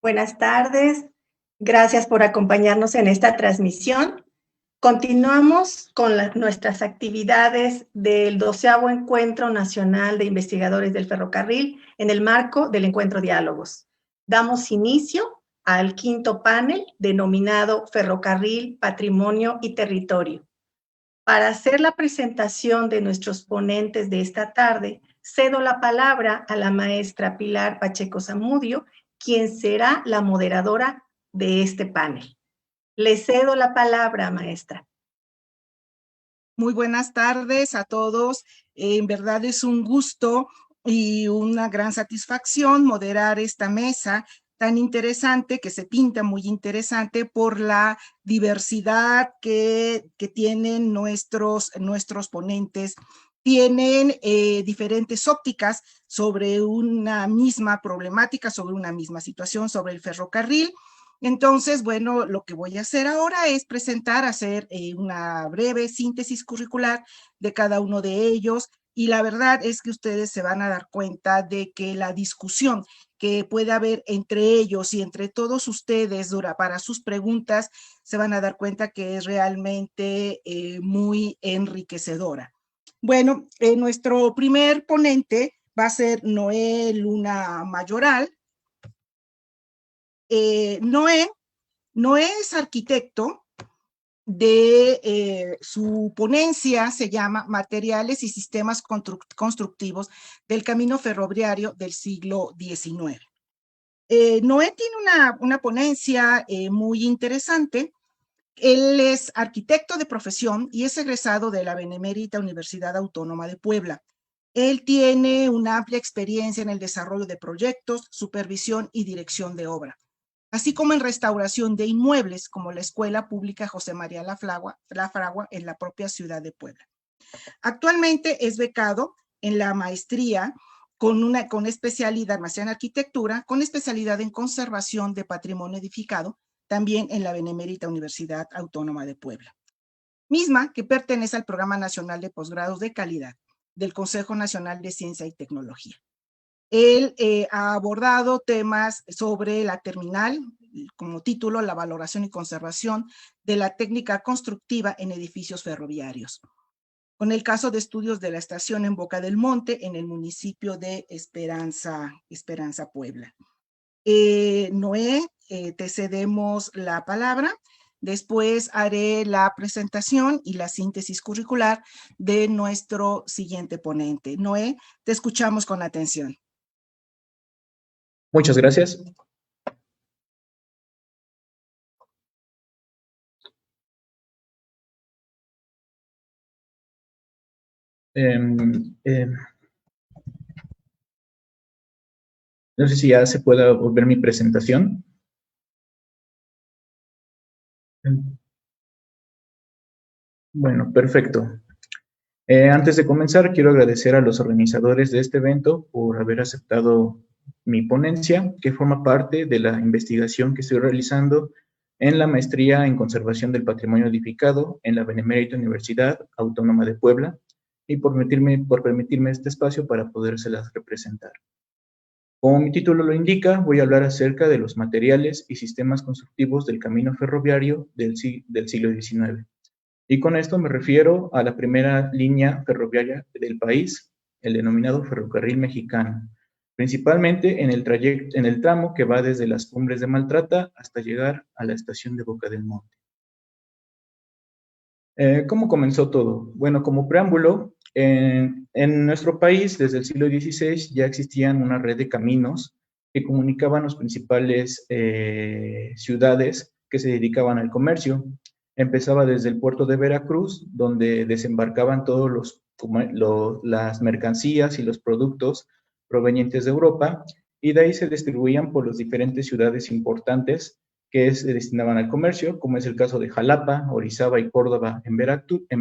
Buenas tardes, gracias por acompañarnos en esta transmisión. Continuamos con nuestras actividades del 12º Encuentro Nacional de Investigadores del Ferrocarril en el marco del Encuentro Diálogos. Damos inicio al quinto panel denominado Ferrocarril, Patrimonio y Territorio. Para hacer la presentación de nuestros ponentes de esta tarde, cedo la palabra a la maestra Pilar Pacheco Zamudio, quien será la moderadora de este panel. Le cedo la palabra, maestra. Muy buenas tardes a todos. En verdad es un gusto y una gran satisfacción moderar esta mesa tan interesante, que se pinta muy interesante por la diversidad que tienen nuestros ponentes. Tienen diferentes ópticas sobre una misma problemática, sobre una misma situación, sobre el ferrocarril. Entonces, bueno, lo que voy a hacer ahora es hacer una breve síntesis curricular de cada uno de ellos, y la verdad es que ustedes se van a dar cuenta de que la discusión que puede haber entre ellos y entre todos ustedes para sus preguntas, se van a dar cuenta que es realmente muy enriquecedora. Bueno, nuestro primer ponente va a ser Noé Luna Mayoral. Noé es arquitecto. Su ponencia se llama Materiales y Sistemas Constructivos del Camino Ferroviario del siglo XIX. Noé tiene una ponencia muy interesante. Él es arquitecto de profesión y es egresado de la Benemérita Universidad Autónoma de Puebla. Él tiene una amplia experiencia en el desarrollo de proyectos, supervisión y dirección de obra, así como en restauración de inmuebles, como la Escuela Pública José María La Fragua en la propia ciudad de Puebla. Actualmente es becado en la maestría con especialidad, maestría en arquitectura, con especialidad en conservación de patrimonio edificado, también en la Benemérita Universidad Autónoma de Puebla, misma que pertenece al Programa Nacional de Posgrados de Calidad del Consejo Nacional de Ciencia y Tecnología. Él ha abordado temas sobre la terminal, como título, la valoración y conservación de la técnica constructiva en edificios ferroviarios, con el caso de estudios de la estación en Boca del Monte, en el municipio de Esperanza, Puebla. Noé, te cedemos la palabra. Después haré la presentación y la síntesis curricular de nuestro siguiente ponente. Noé, te escuchamos con atención. Muchas gracias. No sé si ya se puede ver mi presentación. Bueno, perfecto. Antes de comenzar, quiero agradecer a los organizadores de este evento por haber aceptado mi ponencia, que forma parte de la investigación que estoy realizando en la maestría en conservación del patrimonio edificado en la Benemérita Universidad Autónoma de Puebla, y por permitirme este espacio para podérselas representar. Como mi título lo indica, voy a hablar acerca de los materiales y sistemas constructivos del camino ferroviario del siglo XIX. Y con esto me refiero a la primera línea ferroviaria del país, el denominado Ferrocarril Mexicano, principalmente en el tramo que va desde las Cumbres de Maltrata hasta llegar a la estación de Boca del Monte. ¿Cómo comenzó todo? Bueno, como preámbulo, en nuestro país desde el siglo XVI ya existían una red de caminos que comunicaban las principales ciudades que se dedicaban al comercio. Empezaba desde el puerto de Veracruz, donde desembarcaban todos las mercancías y los productos provenientes de Europa, y de ahí se distribuían por las diferentes ciudades importantes que se destinaban al comercio, como es el caso de Jalapa, Orizaba y Córdoba en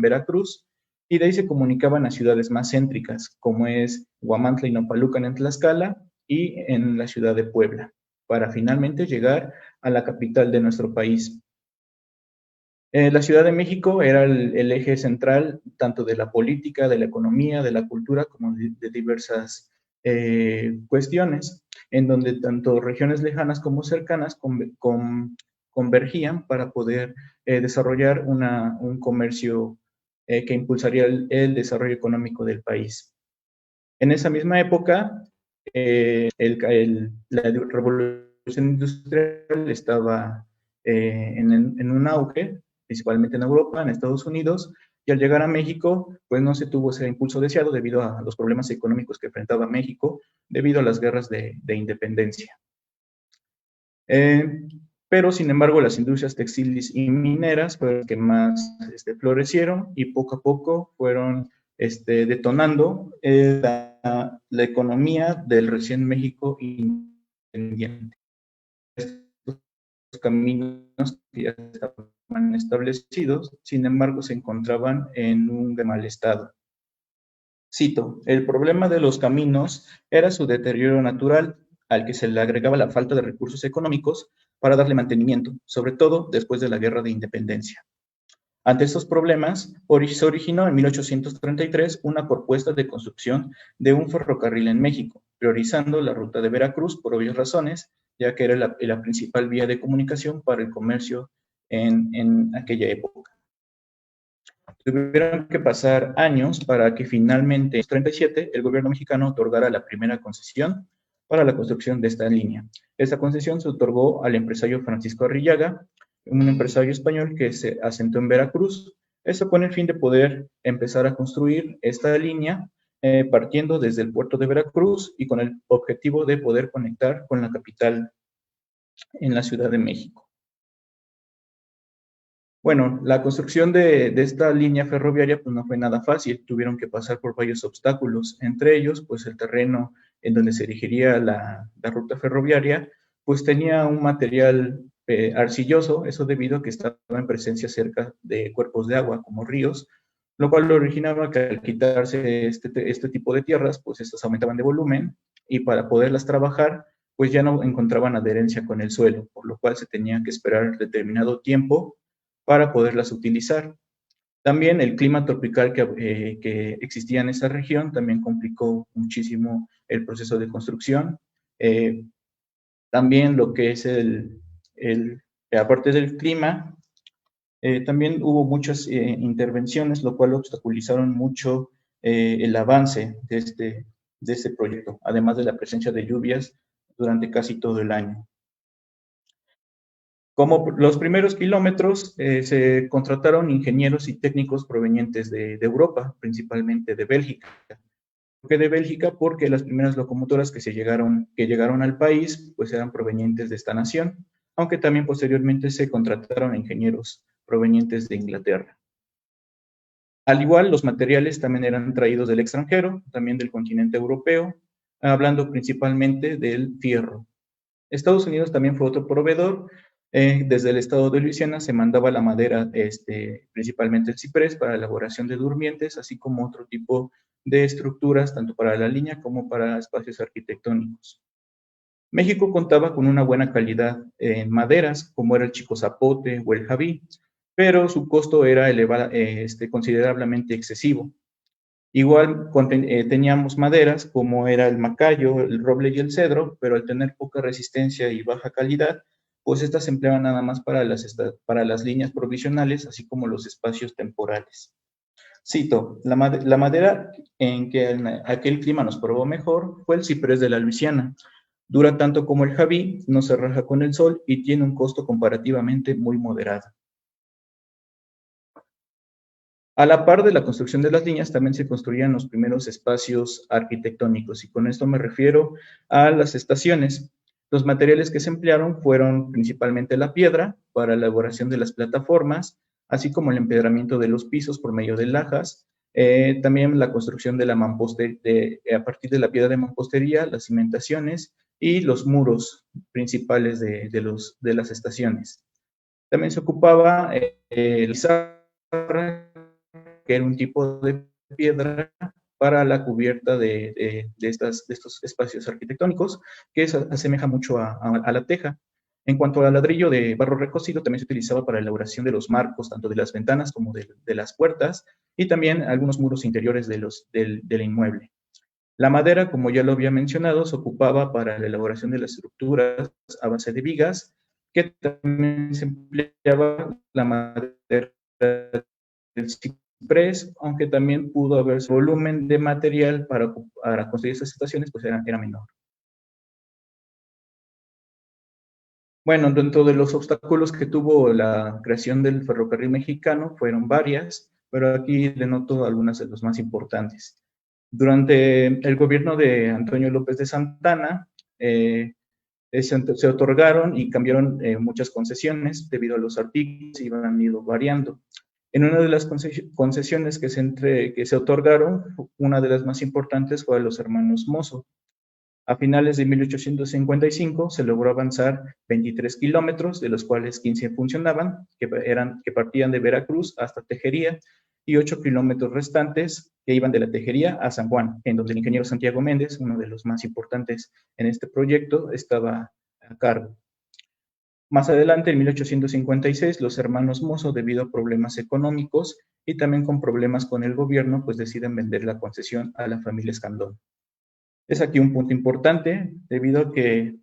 Veracruz, y de ahí se comunicaban a ciudades más céntricas, como es Huamantla y Nopalucan en Tlaxcala y en la ciudad de Puebla, para finalmente llegar a la capital de nuestro país. La Ciudad de México era el eje central tanto de la política, de la economía, de la cultura, como de diversas cuestiones, en donde tanto regiones lejanas como cercanas convergían para poder desarrollar un comercio que impulsaría el desarrollo económico del país. En esa misma época, la revolución industrial estaba en un auge, principalmente en Europa, en Estados Unidos, y al llegar a México, pues no se tuvo ese impulso deseado debido a los problemas económicos que enfrentaba México, debido a las guerras de independencia. Pero, sin embargo, las industrias textiles y mineras fueron las que más florecieron y poco a poco fueron detonando la economía del recién México independiente. Estos caminos que ya estaban establecidos, sin embargo, se encontraban en un mal estado. Cito, el problema de los caminos era su deterioro natural, al que se le agregaba la falta de recursos económicos para darle mantenimiento, sobre todo después de la Guerra de Independencia. Ante estos problemas, se originó en 1833 una propuesta de construcción de un ferrocarril en México, priorizando la ruta de Veracruz por obvias razones, ya que era la principal vía de comunicación para el comercio en aquella época. Tuvieron que pasar años para que finalmente, en 1937, el gobierno mexicano otorgara la primera concesión para la construcción de esta línea. Esta concesión se otorgó al empresario Francisco Arrillaga, un empresario español que se asentó en Veracruz. Eso con el fin de poder empezar a construir esta línea partiendo desde el puerto de Veracruz y con el objetivo de poder conectar con la capital en la Ciudad de México. Bueno, la construcción de esta línea ferroviaria pues no fue nada fácil, tuvieron que pasar por varios obstáculos, entre ellos pues el terreno en donde se erigiría la ruta ferroviaria pues tenía un material arcilloso, eso debido a que estaba en presencia cerca de cuerpos de agua como ríos, lo cual lo originaba que al quitarse este tipo de tierras pues estas aumentaban de volumen y para poderlas trabajar pues ya no encontraban adherencia con el suelo, por lo cual se tenía que esperar determinado tiempo para poderlas utilizar. También el clima tropical que existía en esa región también complicó muchísimo el proceso de construcción. También lo que es aparte del clima, también hubo muchas intervenciones, lo cual obstaculizaron mucho el avance de este proyecto, además de la presencia de lluvias durante casi todo el año. Como los primeros kilómetros, se contrataron ingenieros y técnicos provenientes de Europa, principalmente de Bélgica. ¿Por qué de Bélgica? Porque las primeras locomotoras que llegaron al país, pues eran provenientes de esta nación, aunque también posteriormente se contrataron ingenieros provenientes de Inglaterra. Al igual, los materiales también eran traídos del extranjero, también del continente europeo, hablando principalmente del fierro. Estados Unidos también fue otro proveedor. Desde el estado de Luisiana se mandaba la madera, principalmente el ciprés, para la elaboración de durmientes, así como otro tipo de estructuras, tanto para la línea como para espacios arquitectónicos. México contaba con una buena calidad en maderas, como era el chico zapote o el jabí, pero su costo era considerablemente excesivo. Igual teníamos maderas como era el macayo, el roble y el cedro, pero al tener poca resistencia y baja calidad, pues estas se empleaban nada más para las líneas provisionales, así como los espacios temporales. Cito, la madera en que en aquel clima nos probó mejor fue el ciprés de la Luisiana. Dura tanto como el jabí, no se raja con el sol y tiene un costo comparativamente muy moderado. A la par de la construcción de las líneas, también se construían los primeros espacios arquitectónicos, y con esto me refiero a las estaciones. Los materiales que se emplearon fueron principalmente la piedra para la elaboración de las plataformas, así como el empedramiento de los pisos por medio de lajas, también la construcción de la a partir de la piedra de mampostería, las cimentaciones y los muros principales de las estaciones. También se ocupaba el pizarra, que era un tipo de piedra para la cubierta de estos espacios arquitectónicos, que se asemeja mucho a la teja. En cuanto al ladrillo de barro recocido, también se utilizaba para la elaboración de los marcos, tanto de las ventanas como de las puertas, y también algunos muros interiores del inmueble. La madera, como ya lo había mencionado, se ocupaba para la elaboración de las estructuras a base de vigas, que también se empleaba la madera del ciprés, aunque también pudo haber su volumen de material para construir estas estaciones, pues era menor. Bueno, dentro de los obstáculos que tuvo la creación del ferrocarril mexicano fueron varias, pero aquí denoto algunas de los más importantes. Durante el gobierno de Antonio López de Santana, se otorgaron y cambiaron muchas concesiones debido a los artículos que iban ido variando. En una de las concesiones que se otorgaron, una de las más importantes fue a los hermanos Mozo. A finales de 1855 se logró avanzar 23 kilómetros, de los cuales 15 funcionaban, que partían de Veracruz hasta Tejería, y 8 kilómetros restantes que iban de la Tejería a San Juan, en donde el ingeniero Santiago Méndez, uno de los más importantes en este proyecto, estaba a cargo. Más adelante, en 1856, los hermanos Mozo, debido a problemas económicos y también con problemas con el gobierno, pues deciden vender la concesión a la familia Escandón. Es aquí un punto importante, debido a que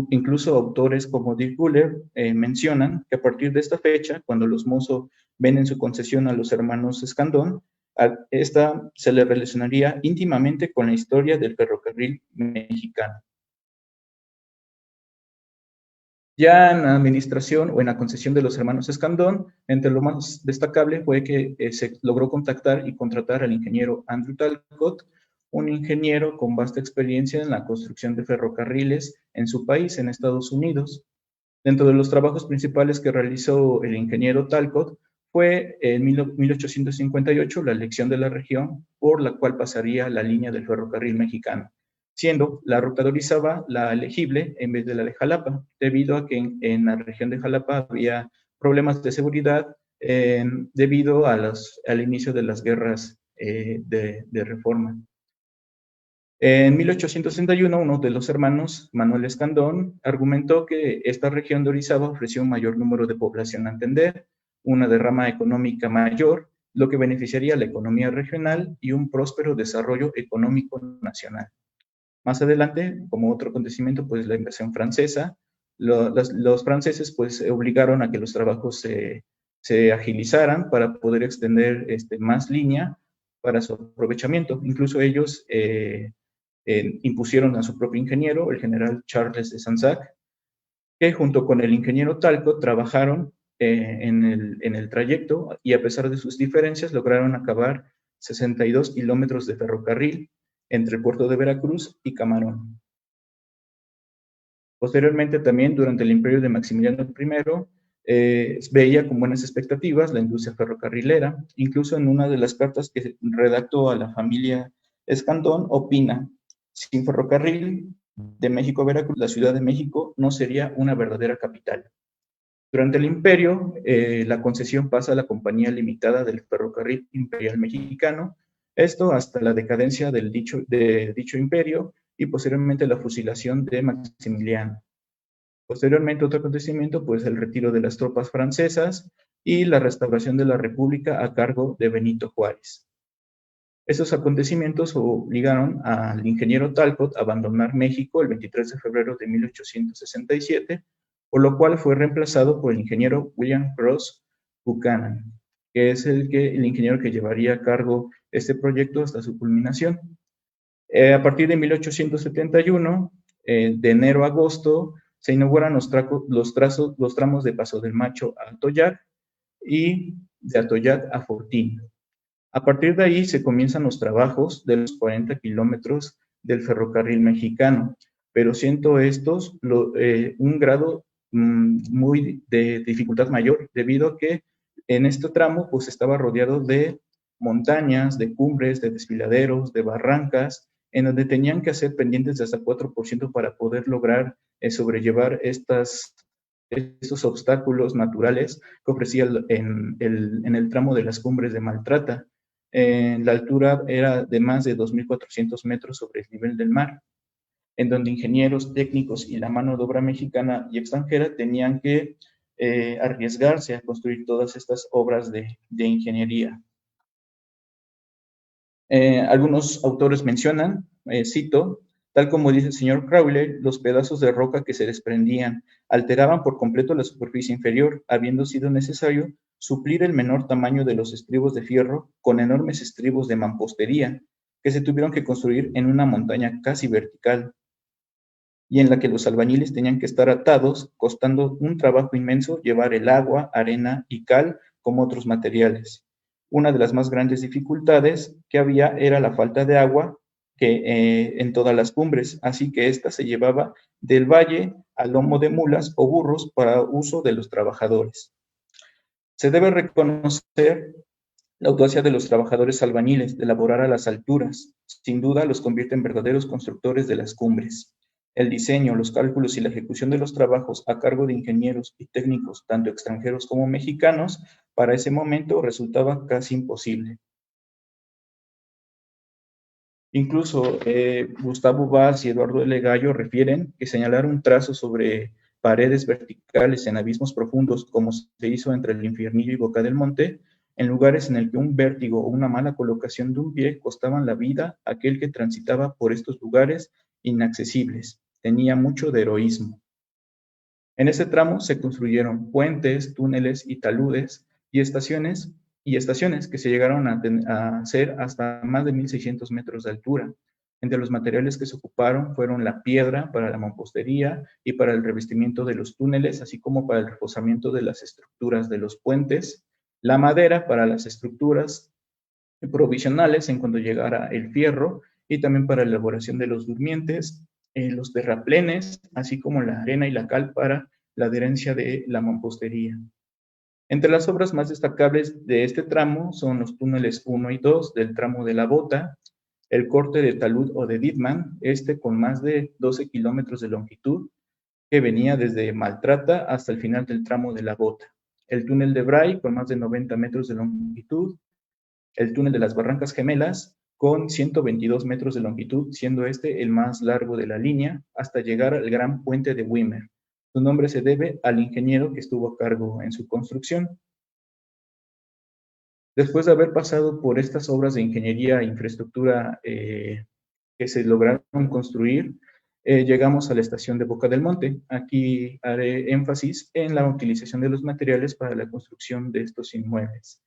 incluso autores como Dirk Buller mencionan que a partir de esta fecha, cuando los Mozo venden su concesión a los hermanos Escandón, esta se le relacionaría íntimamente con la historia del ferrocarril mexicano. Ya en la administración o en la concesión de los hermanos Escandón, entre lo más destacable fue que se logró contactar y contratar al ingeniero Andrew Talcott, un ingeniero con vasta experiencia en la construcción de ferrocarriles en su país, en Estados Unidos. Dentro de los trabajos principales que realizó el ingeniero Talcott fue en 1858 la elección de la región por la cual pasaría la línea del ferrocarril mexicano, siendo la ruta de Orizaba la elegible en vez de la de Jalapa, debido a que en la región de Jalapa había problemas de seguridad debido al inicio de las guerras de reforma. En 1861, uno de los hermanos, Manuel Escandón, argumentó que esta región de Orizaba ofreció un mayor número de población a atender, una derrama económica mayor, lo que beneficiaría a la economía regional y un próspero desarrollo económico nacional. Más adelante, como otro acontecimiento, pues la invasión francesa. Los franceses pues obligaron a que los trabajos se agilizaran para poder extender más línea para su aprovechamiento. Incluso ellos impusieron a su propio ingeniero, el general Charles de Sansac, que junto con el ingeniero Talcott trabajaron en el trayecto y a pesar de sus diferencias lograron acabar 62 kilómetros de ferrocarril entre el puerto de Veracruz y Camarón. Posteriormente también durante el imperio de Maximiliano I veía con buenas expectativas la industria ferrocarrilera, incluso en una de las cartas que redactó a la familia Escandón opina: sin ferrocarril de México a Veracruz, la Ciudad de México no sería una verdadera capital. Durante el imperio, la concesión pasa a la Compañía Limitada del Ferrocarril Imperial Mexicano, esto hasta la decadencia de dicho imperio y posteriormente la fusilación de Maximiliano. Posteriormente, otro acontecimiento, pues el retiro de las tropas francesas y la restauración de la República a cargo de Benito Juárez. Estos acontecimientos obligaron al ingeniero Talcott a abandonar México el 23 de febrero de 1867, por lo cual fue reemplazado por el ingeniero William Cross Buchanan, que es el ingeniero que llevaría a cargo este proyecto hasta su culminación. A partir de 1871, de enero a agosto, se inauguran los tramos de Paso del Macho a Atoyac y de Atoyac a Fortín. A partir de ahí se comienzan los trabajos de los 40 kilómetros del ferrocarril mexicano, pero siendo estos un grado muy de dificultad mayor, debido a que en este tramo pues estaba rodeado de montañas, de cumbres, de desfiladeros, de barrancas, en donde tenían que hacer pendientes de hasta 4% para poder lograr sobrellevar estos obstáculos naturales que ofrecía en el tramo de las cumbres de Maltrata. La altura era de más de 2.400 metros sobre el nivel del mar, en donde ingenieros, técnicos y la mano de obra mexicana y extranjera tenían que arriesgarse a construir todas estas obras de ingeniería. Algunos autores mencionan, cito, tal como dice el señor Crowley, los pedazos de roca que se desprendían alteraban por completo la superficie inferior, habiendo sido necesario suplir el menor tamaño de los estribos de fierro con enormes estribos de mampostería, que se tuvieron que construir en una montaña casi vertical, y en la que los albañiles tenían que estar atados, costando un trabajo inmenso llevar el agua, arena y cal como otros materiales. Una de las más grandes dificultades que había era la falta de agua en todas las cumbres, así que ésta se llevaba del valle al lomo de mulas o burros para uso de los trabajadores. Se debe reconocer la audacia de los trabajadores albañiles de elaborar a las alturas. Sin duda los convierte en verdaderos constructores de las cumbres. El diseño, los cálculos y la ejecución de los trabajos a cargo de ingenieros y técnicos, tanto extranjeros como mexicanos, para ese momento resultaba casi imposible. Incluso Gustavo Vaz y Eduardo L. Gallo refieren que señalar un trazo sobre paredes verticales en abismos profundos, como se hizo entre el Infiernillo y Boca del Monte, en lugares en el que un vértigo o una mala colocación de un pie costaban la vida a aquel que transitaba por estos lugares inaccesibles. Tenía mucho de heroísmo. En ese tramo se construyeron puentes, túneles y taludes y estaciones que se llegaron a hacer hasta más de 1.600 metros de altura. Entre los materiales que se ocuparon fueron la piedra para la mampostería y para el revestimiento de los túneles, así como para el reforzamiento de las estructuras de los puentes, la madera para las estructuras provisionales en cuanto llegara el fierro, y también para la elaboración de los durmientes, los terraplenes, así como la arena y la cal para la adherencia de la mampostería. Entre las obras más destacables de este tramo son los túneles 1 y 2 del tramo de la Bota, el corte de talud o de Dittman, con más de 12 kilómetros de longitud, que venía desde Maltrata hasta el final del tramo de la Bota, el túnel de Bray con más de 90 metros de longitud, el túnel de las Barrancas Gemelas con 122 metros de longitud, siendo este el más largo de la línea, hasta llegar al gran puente de Wimmer. Su nombre se debe al ingeniero que estuvo a cargo en su construcción. Después de haber pasado por estas obras de ingeniería e infraestructura que se lograron construir, llegamos a la estación de Boca del Monte. Aquí haré énfasis en la utilización de los materiales para la construcción de estos inmuebles.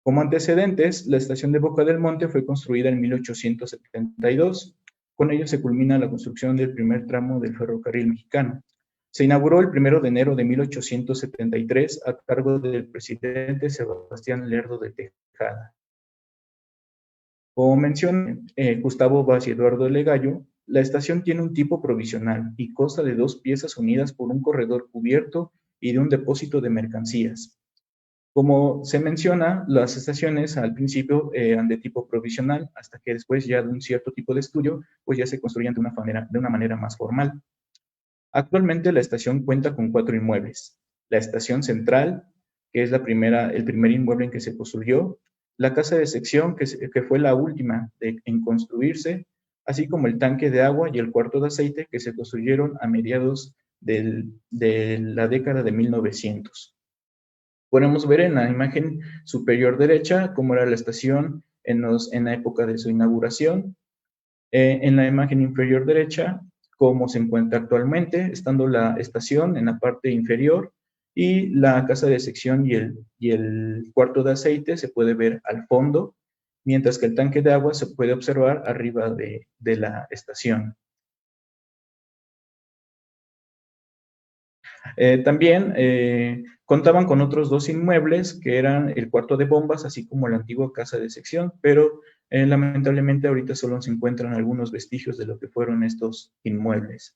Como antecedentes, la estación de Boca del Monte fue construida en 1872. Con ello se culmina la construcción del primer tramo del ferrocarril mexicano. Se inauguró el 1 de enero de 1873 a cargo del presidente Sebastián Lerdo de Tejada. Como mencioné Gustavo Vaz y Eduardo L. Gallo, la estación tiene un tipo provisional y consta de 2 piezas unidas por un corredor cubierto y de un depósito de mercancías. Como se menciona, las estaciones al principio eran de tipo provisional, hasta que después ya de un cierto tipo de estudio, pues ya se construían de una manera más formal. Actualmente la estación cuenta con 4 inmuebles. La estación central, que es el primer inmueble en que se construyó, la casa de sección, que fue la última en construirse, así como el tanque de agua y el cuarto de aceite, que se construyeron a mediados de la década de 1900. Podemos ver en la imagen superior derecha cómo era la estación en la época de su inauguración. En la imagen inferior derecha, cómo se encuentra actualmente, estando la estación en la parte inferior y la casa de sección y el cuarto de aceite se puede ver al fondo, mientras que el tanque de agua se puede observar arriba de la estación. También contaban con otros 2 inmuebles que eran el cuarto de bombas, así como la antigua casa de sección, pero lamentablemente ahorita solo se encuentran algunos vestigios de lo que fueron estos inmuebles.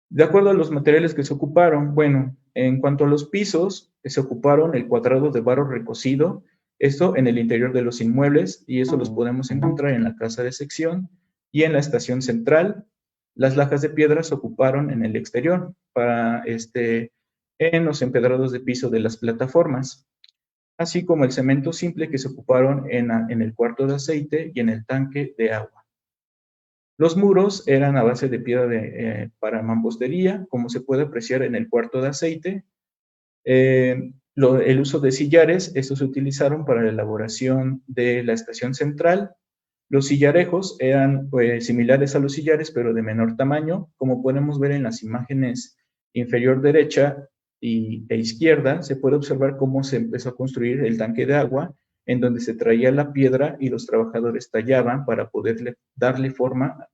De acuerdo a los materiales que se ocuparon, bueno, en cuanto a los pisos, se ocuparon el cuadrado de barro recocido, esto en el interior de los inmuebles, y eso los podemos encontrar en la casa de sección y en la estación central. Las lajas de piedra se ocuparon en el exterior, en los empedrados de piso de las plataformas, así como el cemento simple que se ocuparon en el cuarto de aceite y en el tanque de agua. Los muros eran a base de piedra para mampostería, como se puede apreciar en el cuarto de aceite. El uso de sillares, estos se utilizaron para la elaboración de la estación central. Los sillarejos eran similares a los sillares, pero de menor tamaño, como podemos ver en las imágenes inferior derecha e izquierda, se puede observar cómo se empezó a construir el tanque de agua, en donde se traía la piedra y los trabajadores tallaban para poder darle forma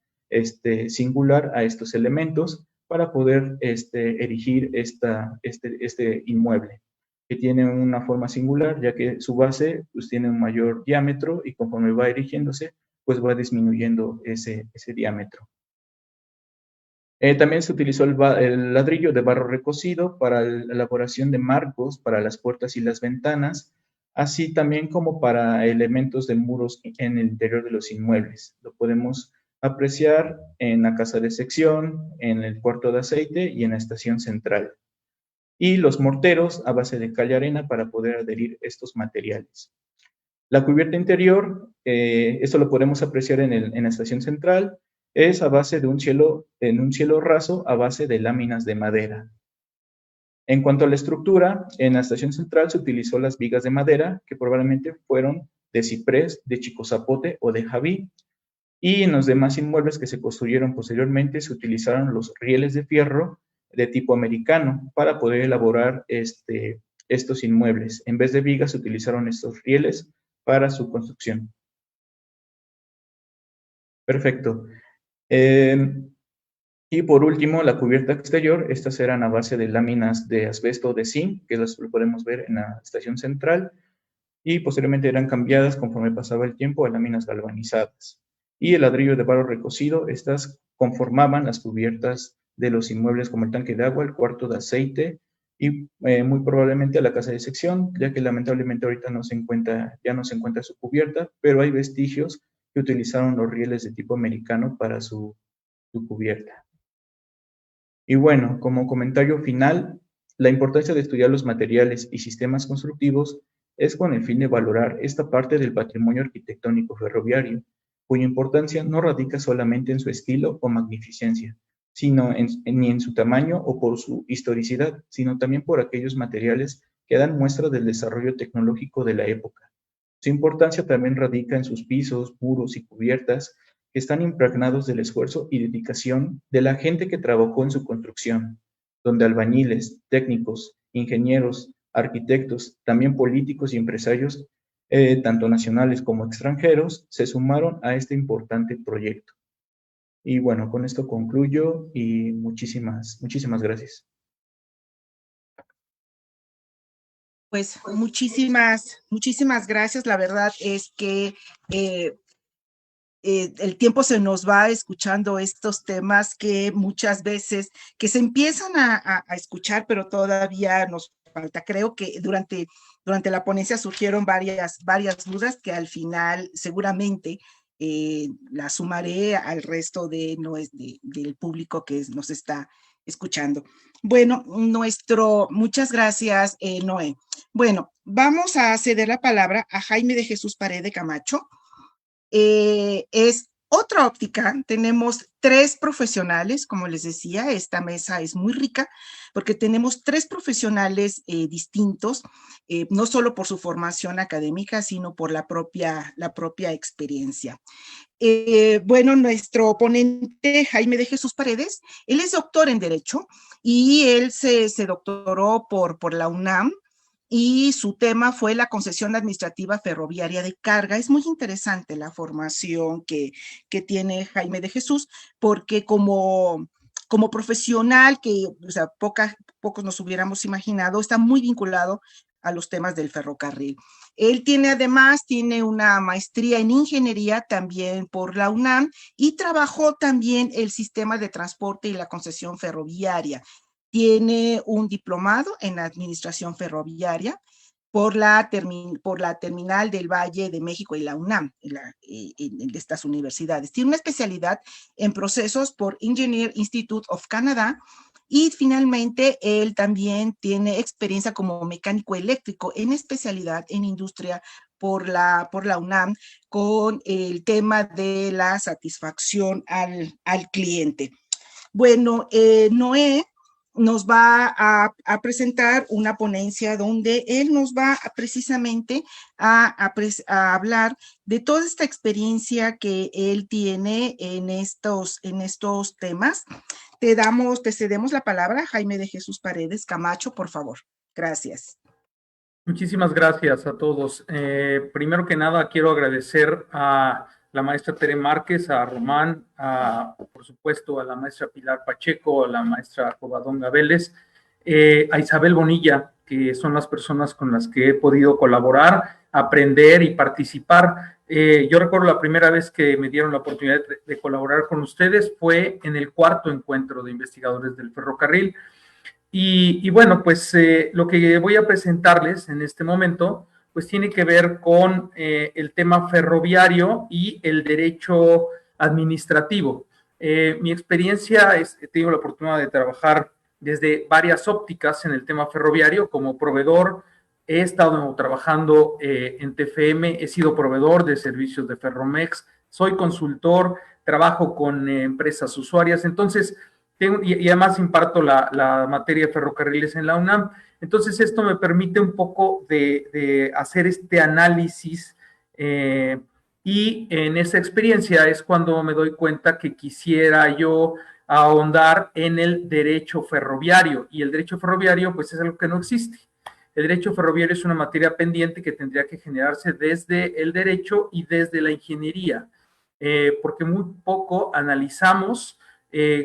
singular a estos elementos para poder erigir este inmueble, que tiene una forma singular, ya que su base pues, tiene un mayor diámetro y conforme va erigiéndose, pues va disminuyendo ese diámetro. También se utilizó el ladrillo de barro recocido para la elaboración de marcos para las puertas y las ventanas, así también como para elementos de muros en el interior de los inmuebles. Lo podemos apreciar en la casa de sección, en el cuarto de aceite y en la estación central. Y los morteros a base de cal y arena para poder adherir estos materiales. La cubierta interior, esto lo podemos apreciar en la estación central, es a base de un cielo raso a base de láminas de madera. En cuanto a la estructura, en la estación central se utilizó las vigas de madera, que probablemente fueron de ciprés, de chicozapote o de jabí, y en los demás inmuebles que se construyeron posteriormente se utilizaron los rieles de fierro de tipo americano para poder elaborar estos inmuebles. En vez de vigas se utilizaron estos rieles para su construcción. Perfecto. Y por último, la cubierta exterior, estas eran a base de láminas de asbesto o de zinc, que las podemos ver en la estación central, y posteriormente eran cambiadas conforme pasaba el tiempo a láminas galvanizadas. Y el ladrillo de barro recocido, estas conformaban las cubiertas de los inmuebles como el tanque de agua, el cuarto de aceite y muy probablemente a la casa de sección, ya que lamentablemente ahorita ya no se encuentra su cubierta, pero hay vestigios que utilizaron los rieles de tipo americano para su cubierta. Y bueno, como comentario final, la importancia de estudiar los materiales y sistemas constructivos es con el fin de valorar esta parte del patrimonio arquitectónico ferroviario, cuya importancia no radica solamente en su estilo o magnificencia, sino ni en su tamaño o por su historicidad, sino también por aquellos materiales que dan muestra del desarrollo tecnológico de la época. Su importancia también radica en sus pisos, muros y cubiertas, que están impregnados del esfuerzo y dedicación de la gente que trabajó en su construcción, donde albañiles, técnicos, ingenieros, arquitectos, también políticos y empresarios, tanto nacionales como extranjeros, se sumaron a este importante proyecto. Y bueno, con esto concluyo y muchísimas gracias. Pues muchísimas gracias. La verdad es que el tiempo se nos va escuchando estos temas que muchas veces que se empiezan a escuchar, pero todavía nos falta. Creo que durante la ponencia surgieron varias dudas que al final seguramente las sumaré al resto del público que nos está escuchando. Bueno, muchas gracias, Noé. Bueno, vamos a ceder la palabra a Jaime de Jesús Paredes Camacho. Es otra óptica. Tenemos 3 profesionales, como les decía, esta mesa es muy rica porque tenemos 3 profesionales distintos, no solo por su formación académica, sino por la propia experiencia. Bueno, nuestro ponente, Jaime de Jesús Paredes, él es doctor en Derecho y él se doctoró por la UNAM, y su tema fue la concesión administrativa ferroviaria de carga. Es muy interesante la formación que tiene Jaime de Jesús, porque como profesional que, o sea, pocos nos hubiéramos imaginado, está muy vinculado a los temas del ferrocarril. Él además tiene una maestría en ingeniería también por la UNAM y trabajó también el sistema de transporte y la concesión ferroviaria. Tiene un diplomado en administración ferroviaria por la Terminal del Valle de México y la UNAM, de estas universidades. Tiene una especialidad en procesos por Engineer Institute of Canada y finalmente él también tiene experiencia como mecánico eléctrico en especialidad en industria por la UNAM con el tema de la satisfacción al cliente. Bueno, Noé nos va a presentar una ponencia donde él nos va precisamente a hablar de toda esta experiencia que él tiene en estos temas. Te cedemos la palabra, Jaime de Jesús Paredes Camacho, por favor. Gracias. Muchísimas gracias a todos. Primero que nada, quiero agradecer a la maestra Tere Márquez, a Román, por supuesto a la maestra Pilar Pacheco, a la maestra Covadonga Vélez, a Isabel Bonilla, que son las personas con las que he podido colaborar, aprender y participar. Yo recuerdo la primera vez que me dieron la oportunidad de colaborar con ustedes fue en el 4º encuentro de investigadores del ferrocarril. Y bueno, pues lo que voy a presentarles en este momento pues tiene que ver con el tema ferroviario y el derecho administrativo. Mi experiencia he tenido la oportunidad de trabajar desde varias ópticas en el tema ferroviario como proveedor. He estado trabajando en TFM, he sido proveedor de servicios de Ferromex, soy consultor, trabajo con empresas usuarias, entonces, y además imparto la materia de ferrocarriles en la UNAM. Entonces, esto me permite un poco de hacer este análisis y en esa experiencia es cuando me doy cuenta que quisiera yo ahondar en el derecho ferroviario. Y el derecho ferroviario, pues, es algo que no existe. El derecho ferroviario es una materia pendiente que tendría que generarse desde el derecho y desde la ingeniería, porque muy poco analizamos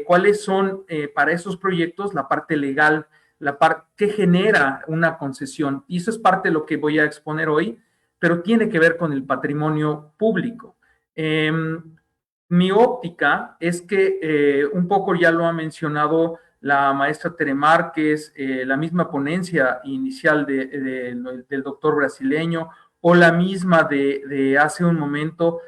cuáles son para esos proyectos la parte legal, la parte que genera una concesión. Y eso es parte de lo que voy a exponer hoy, pero tiene que ver con el patrimonio público. Mi óptica es que un poco ya lo ha mencionado la maestra Tere Márquez, la misma ponencia inicial del doctor brasileño o la misma de hace un momento,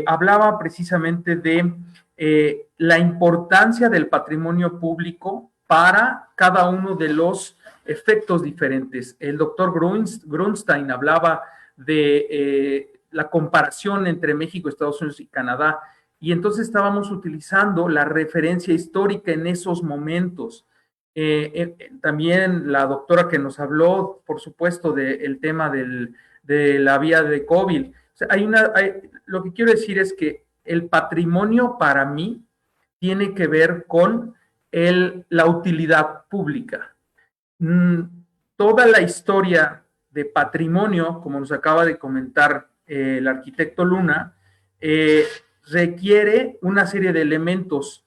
hablaba precisamente de la importancia del patrimonio público para cada uno de los efectos diferentes. El doctor Grunstein hablaba de la comparación entre México, Estados Unidos y Canadá, y entonces estábamos utilizando la referencia histórica en esos momentos. También la doctora que nos habló, por supuesto, del tema de la vía de COVID. O sea, lo que quiero decir es que el patrimonio para mí tiene que ver con la utilidad pública. Toda la historia de patrimonio, como nos acaba de comentar el arquitecto Luna, requiere una serie de elementos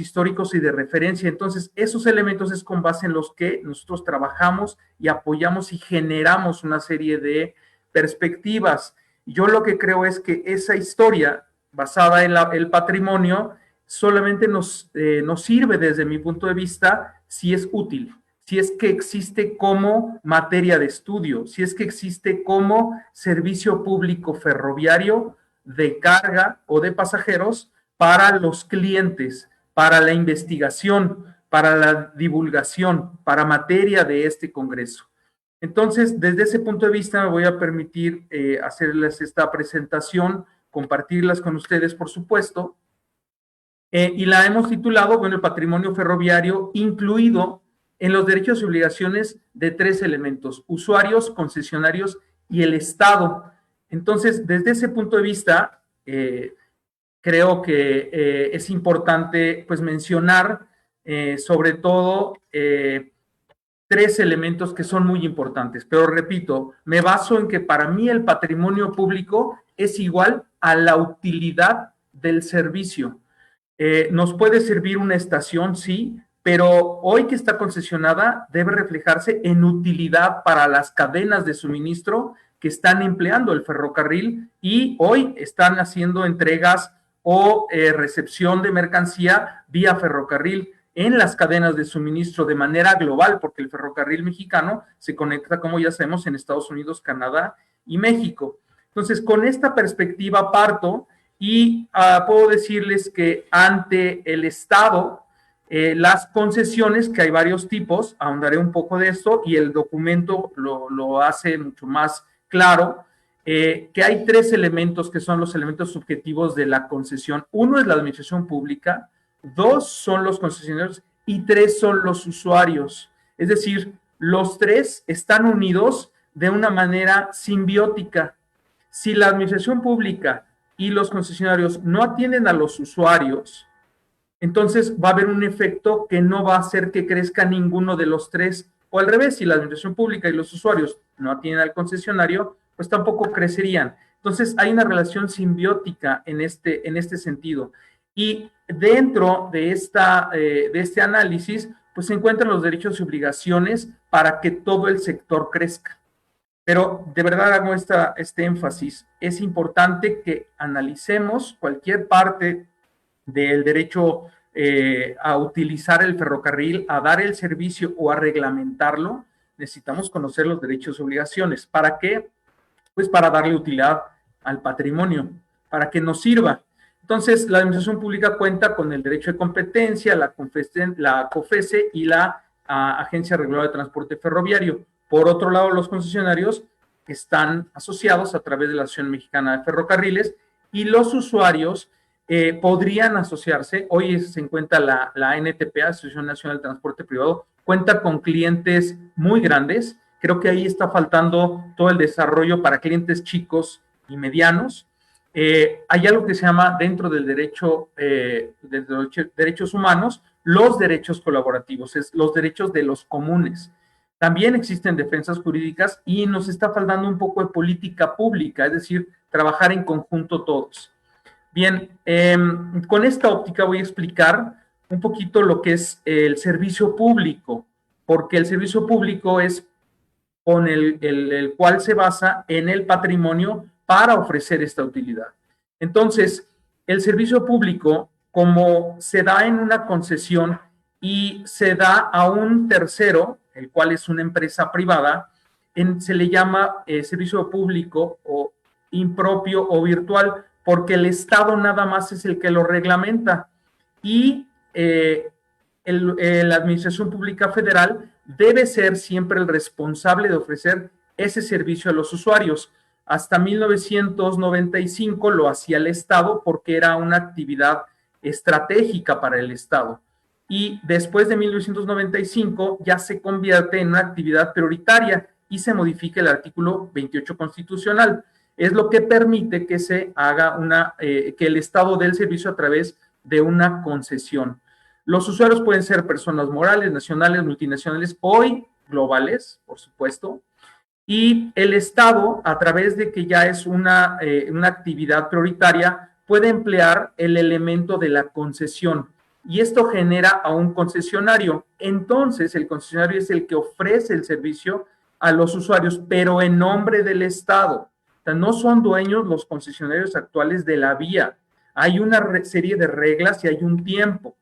históricos y de referencia. Entonces, esos elementos es con base en los que nosotros trabajamos y apoyamos y generamos una serie de perspectivas. Yo lo que creo es que esa historia basada en el patrimonio solamente nos sirve desde mi punto de vista si es útil, si es que existe como materia de estudio, si es que existe como servicio público ferroviario de carga o de pasajeros para los clientes, para la investigación, para la divulgación, para materia de este congreso. Entonces, desde ese punto de vista me voy a permitir hacerles esta presentación, compartirlas con ustedes, por supuesto, y la hemos titulado, bueno, el patrimonio ferroviario incluido en los derechos y obligaciones de 3 elementos: usuarios, concesionarios y el Estado. Entonces, desde ese punto de vista, creo que es importante pues mencionar sobre todo 3 elementos que son muy importantes, pero repito, me baso en que para mí el patrimonio público es igual a la utilidad del servicio. Nos puede servir una estación, sí, pero hoy que está concesionada debe reflejarse en utilidad para las cadenas de suministro que están empleando el ferrocarril y hoy están haciendo entregas o recepción de mercancía vía ferrocarril en las cadenas de suministro de manera global, porque el ferrocarril mexicano se conecta, como ya sabemos, en Estados Unidos, Canadá y México. Entonces, con esta perspectiva parto y puedo decirles que ante el Estado, las concesiones, que hay varios tipos, ahondaré un poco de esto y el documento lo hace mucho más claro, que hay 3 elementos que son los elementos subjetivos de la concesión. 1 es la administración pública, 2 son los concesionarios y 3 son los usuarios. Es decir, los 3 están unidos de una manera simbiótica. Si la administración pública y los concesionarios no atienden a los usuarios, entonces va a haber un efecto que no va a hacer que crezca ninguno de los 3, o al revés, si la administración pública y los usuarios no atienden al concesionario, pues tampoco crecerían. Entonces hay una relación simbiótica en este sentido. Y dentro de este análisis, pues se encuentran los derechos y obligaciones para que todo el sector crezca. Pero de verdad hago este énfasis. Es importante que analicemos cualquier parte del derecho a utilizar el ferrocarril, a dar el servicio o a reglamentarlo. Necesitamos conocer los derechos y obligaciones. ¿Para qué? Pues para darle utilidad al patrimonio, para que nos sirva. Entonces, la administración pública cuenta con el derecho de competencia, la COFESE y la Agencia Reguladora de Transporte Ferroviario. Por otro lado, los concesionarios están asociados a través de la Asociación Mexicana de Ferrocarriles y los usuarios podrían asociarse. Hoy se encuentra la ANTP, Asociación Nacional de Transporte Privado, cuenta con clientes muy grandes. Creo que ahí está faltando todo el desarrollo para clientes chicos y medianos. Hay algo que se llama dentro del derecho de derechos humanos, los derechos colaborativos, es los derechos de los comunes. También existen defensas jurídicas y nos está faltando un poco de política pública, es decir, trabajar en conjunto todos. Bien, con esta óptica voy a explicar un poquito lo que es el servicio público, porque el servicio público es con el cual se basa en el patrimonio para ofrecer esta utilidad. Entonces, el servicio público, como se da en una concesión y se da a un tercero, el cual es una empresa privada, se le llama servicio público o impropio o virtual, porque el Estado nada más es el que lo reglamenta y la Administración Pública Federal debe ser siempre el responsable de ofrecer ese servicio a los usuarios. Hasta 1995 lo hacía el Estado porque era una actividad estratégica para el Estado. Y después de 1995 ya se convierte en una actividad prioritaria y se modifica el artículo 28 constitucional. Es lo que permite que se haga que el Estado dé el servicio a través de una concesión. Los usuarios pueden ser personas morales, nacionales, multinacionales, hoy globales, por supuesto, y el Estado, a través de que ya es una actividad prioritaria, puede emplear el elemento de la concesión, y esto genera a un concesionario. Entonces, el concesionario es el que ofrece el servicio a los usuarios, pero en nombre del Estado. O sea, no son dueños los concesionarios actuales de la vía. Hay una serie de reglas y hay un tiempo.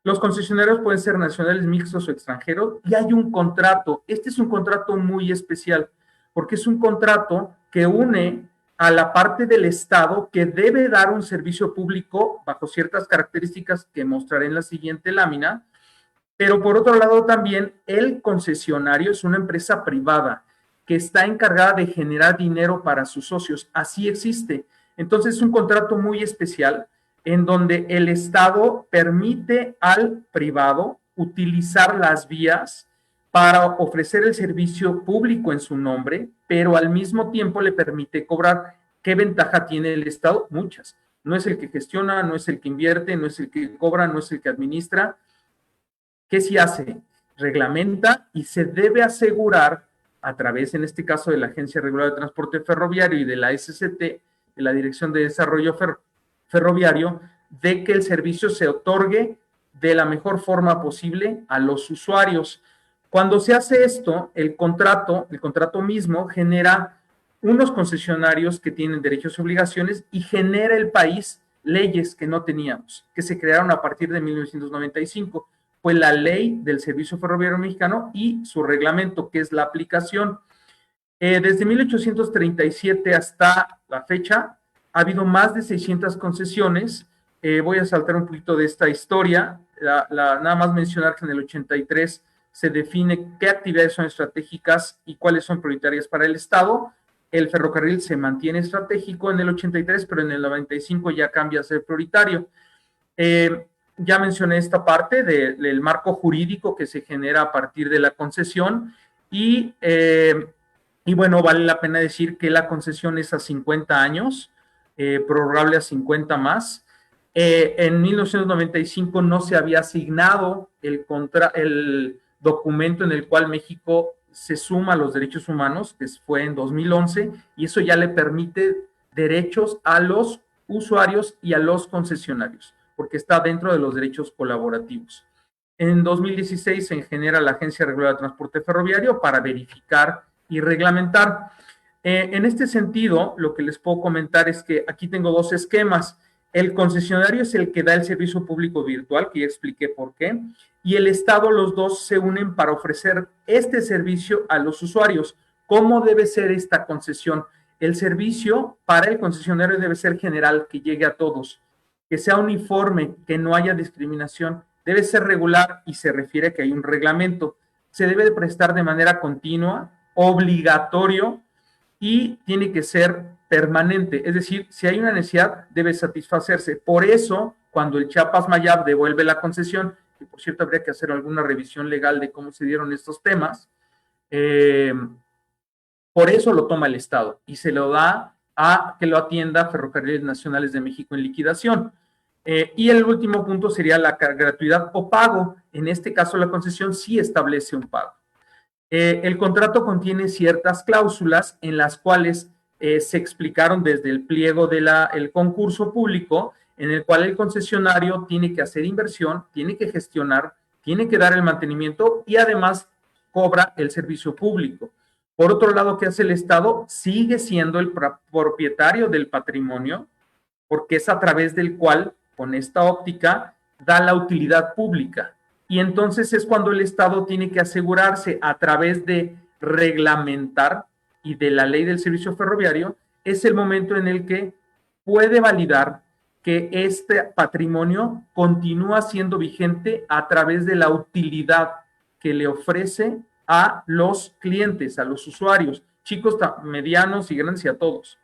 Los concesionarios pueden ser nacionales, mixtos o extranjeros, y hay un contrato. Este es un contrato muy especial, porque es un contrato que une a la parte del Estado que debe dar un servicio público bajo ciertas características que mostraré en la siguiente lámina, pero por otro lado también el concesionario es una empresa privada que está encargada de generar dinero para sus socios. Así existe. Entonces es un contrato muy especial en donde el Estado permite al privado utilizar las vías para ofrecer el servicio público en su nombre, pero al mismo tiempo le permite cobrar. ¿Qué ventaja tiene el Estado? Muchas. No es el que gestiona, no es el que invierte, no es el que cobra, no es el que administra. ¿Qué sí hace? Reglamenta y se debe asegurar a través, en este caso, de la Agencia Reguladora de Transporte Ferroviario y de la SCT, de la Dirección de Desarrollo Ferroviario, de que el servicio se otorgue de la mejor forma posible a los usuarios. Cuando se hace esto, el contrato mismo genera unos concesionarios que tienen derechos y obligaciones y genera el país leyes que no teníamos, que se crearon a partir de 1995. Fue la ley del Servicio Ferroviario Mexicano y su reglamento, que es la aplicación. Desde 1837 hasta la fecha, ha habido más de 600 concesiones. Voy a saltar un poquito de esta historia. Nada más mencionar que en el 83 se define qué actividades son estratégicas y cuáles son prioritarias para el Estado. El ferrocarril se mantiene estratégico en el 83, pero en el 95 ya cambia a ser prioritario. Ya mencioné esta parte del marco jurídico que se genera a partir de la concesión y bueno, vale la pena decir que la concesión es a 50 años, prorrogable a 50 más. En 1995 no se había asignado el documento en el cual México se suma a los derechos humanos, que fue en 2011, y eso ya le permite derechos a los usuarios y a los concesionarios, porque está dentro de los derechos colaborativos. En 2016 se genera la Agencia Reguladora de Transporte Ferroviario para verificar y reglamentar. En este sentido, lo que les puedo comentar es que aquí tengo dos esquemas. El concesionario es el que da el servicio público virtual, que ya expliqué por qué, y el Estado, los dos se unen para ofrecer este servicio a los usuarios. ¿Cómo debe ser esta concesión? El servicio para el concesionario debe ser general, que llegue a todos, que sea uniforme, que no haya discriminación, debe ser regular y se refiere a que hay un reglamento. Se debe de prestar de manera continua, obligatorio y tiene que ser permanente, es decir, si hay una necesidad debe satisfacerse. Por eso, cuando el Chiapas-Mayab devuelve la concesión, que por cierto habría que hacer alguna revisión legal de cómo se dieron estos temas, por eso lo toma el Estado y se lo da a que lo atienda Ferrocarriles Nacionales de México en liquidación. Y el último punto sería la gratuidad o pago. En este caso, la concesión sí establece un pago. El contrato contiene ciertas cláusulas en las cuales se explicaron desde el pliego del concurso público, en el cual el concesionario tiene que hacer inversión, tiene que gestionar, tiene que dar el mantenimiento y además cobra el servicio público. Por otro lado, ¿qué hace el Estado? Sigue siendo el propietario del patrimonio, porque es a través del cual, con esta óptica, da la utilidad pública. Y entonces es cuando el Estado tiene que asegurarse a través de reglamentar y de la ley del servicio ferroviario, es el momento en el que puede validar que este patrimonio continúa siendo vigente a través de la utilidad que le ofrece a los clientes, a los usuarios, chicos, medianos y grandes y a todos.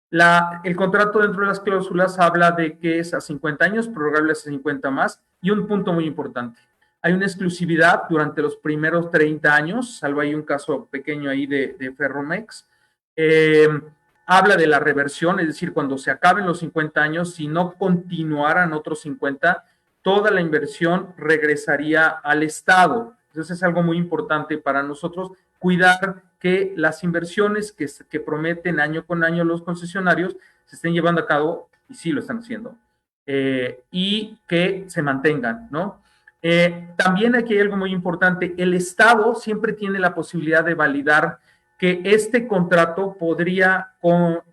El contrato dentro de las cláusulas habla de que es a 50 años, prorrogable a 50 más, y un punto muy importante. Hay una exclusividad durante los primeros 30 años, salvo hay un caso pequeño ahí de Ferromex. Habla de la reversión, es decir, cuando se acaben los 50 años, si no continuaran otros 50, toda la inversión regresaría al Estado. Entonces es algo muy importante para nosotros cuidar que las inversiones que prometen año con año los concesionarios se estén llevando a cabo, y sí lo están haciendo, y que se mantengan, ¿no? También aquí hay algo muy importante, el Estado siempre tiene la posibilidad de validar que este contrato podría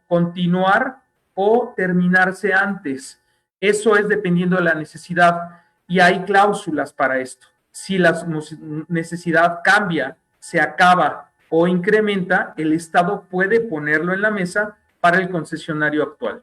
continuar o terminarse antes. Eso es dependiendo de la necesidad y hay cláusulas para esto. Si la necesidad cambia, se acaba o incrementa, el Estado puede ponerlo en la mesa para el concesionario actual.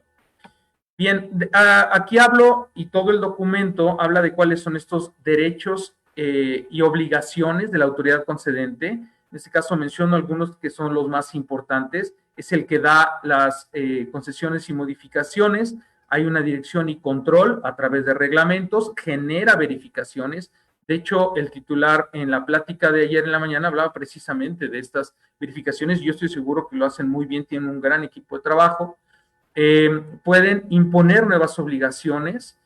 Bien, aquí hablo y todo el documento habla de cuáles son estos derechos y obligaciones de la autoridad concedente. En este caso menciono algunos que son los más importantes. Es el que da las concesiones y modificaciones. Hay una dirección y control a través de reglamentos, genera verificaciones. De hecho, el titular en la plática de ayer en la mañana hablaba precisamente de estas verificaciones. Yo estoy seguro que lo hacen muy bien, tienen un gran equipo de trabajo. Pueden imponer nuevas obligaciones,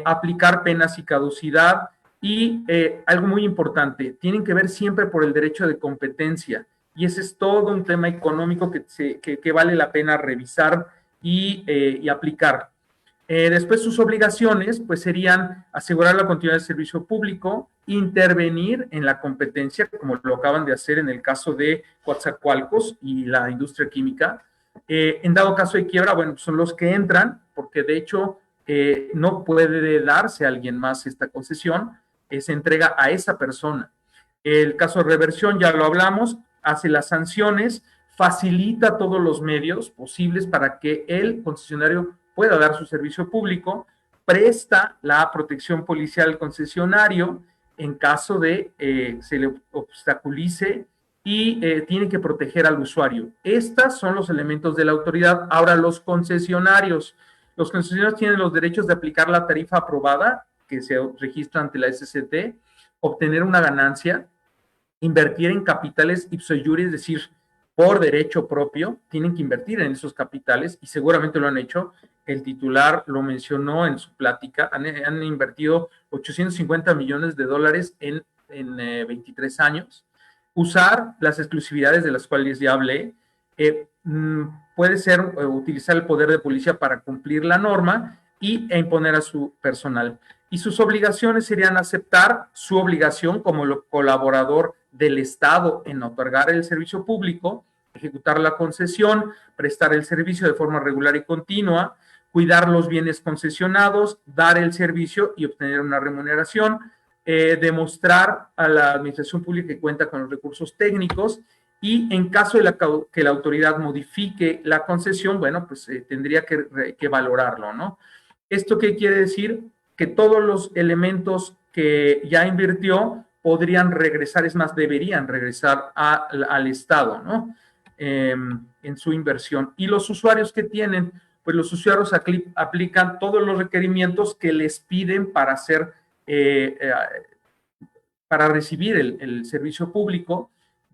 aplicar penas y caducidad y algo muy importante, tienen que ver siempre por el derecho de competencia y ese es todo un tema económico que vale la pena revisar y aplicar. Después sus obligaciones pues serían asegurar la continuidad del servicio público, intervenir en la competencia, como lo acaban de hacer en el caso de Coatzacoalcos y la industria química. En dado caso de quiebra, bueno, son los que entran, porque de hecho no puede darse a alguien más esta concesión, se entrega a esa persona. El caso de reversión, ya lo hablamos, hace las sanciones, facilita todos los medios posibles para que el concesionario pueda dar su servicio público, presta la protección policial al concesionario en caso de se le obstaculice y tiene que proteger al usuario. Estos son los elementos de la autoridad. Ahora, los concesionarios tienen los derechos de aplicar la tarifa aprobada que se registra ante la SCT, obtener una ganancia, invertir en capitales ipso iure, es decir, por derecho propio, tienen que invertir en esos capitales y seguramente lo han hecho. El titular lo mencionó en su plática, han invertido 850 millones de dólares en 23 años. Usar las exclusividades de las cuales ya hablé, puede ser utilizar el poder de policía para cumplir la norma e imponer a su personal. Y sus obligaciones serían aceptar su obligación como colaborador del Estado en otorgar el servicio público, ejecutar la concesión, prestar el servicio de forma regular y continua, cuidar los bienes concesionados, dar el servicio y obtener una remuneración, demostrar a la administración pública que cuenta con los recursos técnicos y en caso de que la autoridad modifique la concesión, bueno, pues tendría que valorarlo, ¿no? ¿Esto qué quiere decir? Que todos los elementos que ya invirtió podrían regresar, es más, deberían regresar al Estado, ¿no? En su inversión. Y los usuarios que tienen, pues los usuarios aplican todos los requerimientos que les piden para hacer, para recibir el servicio público,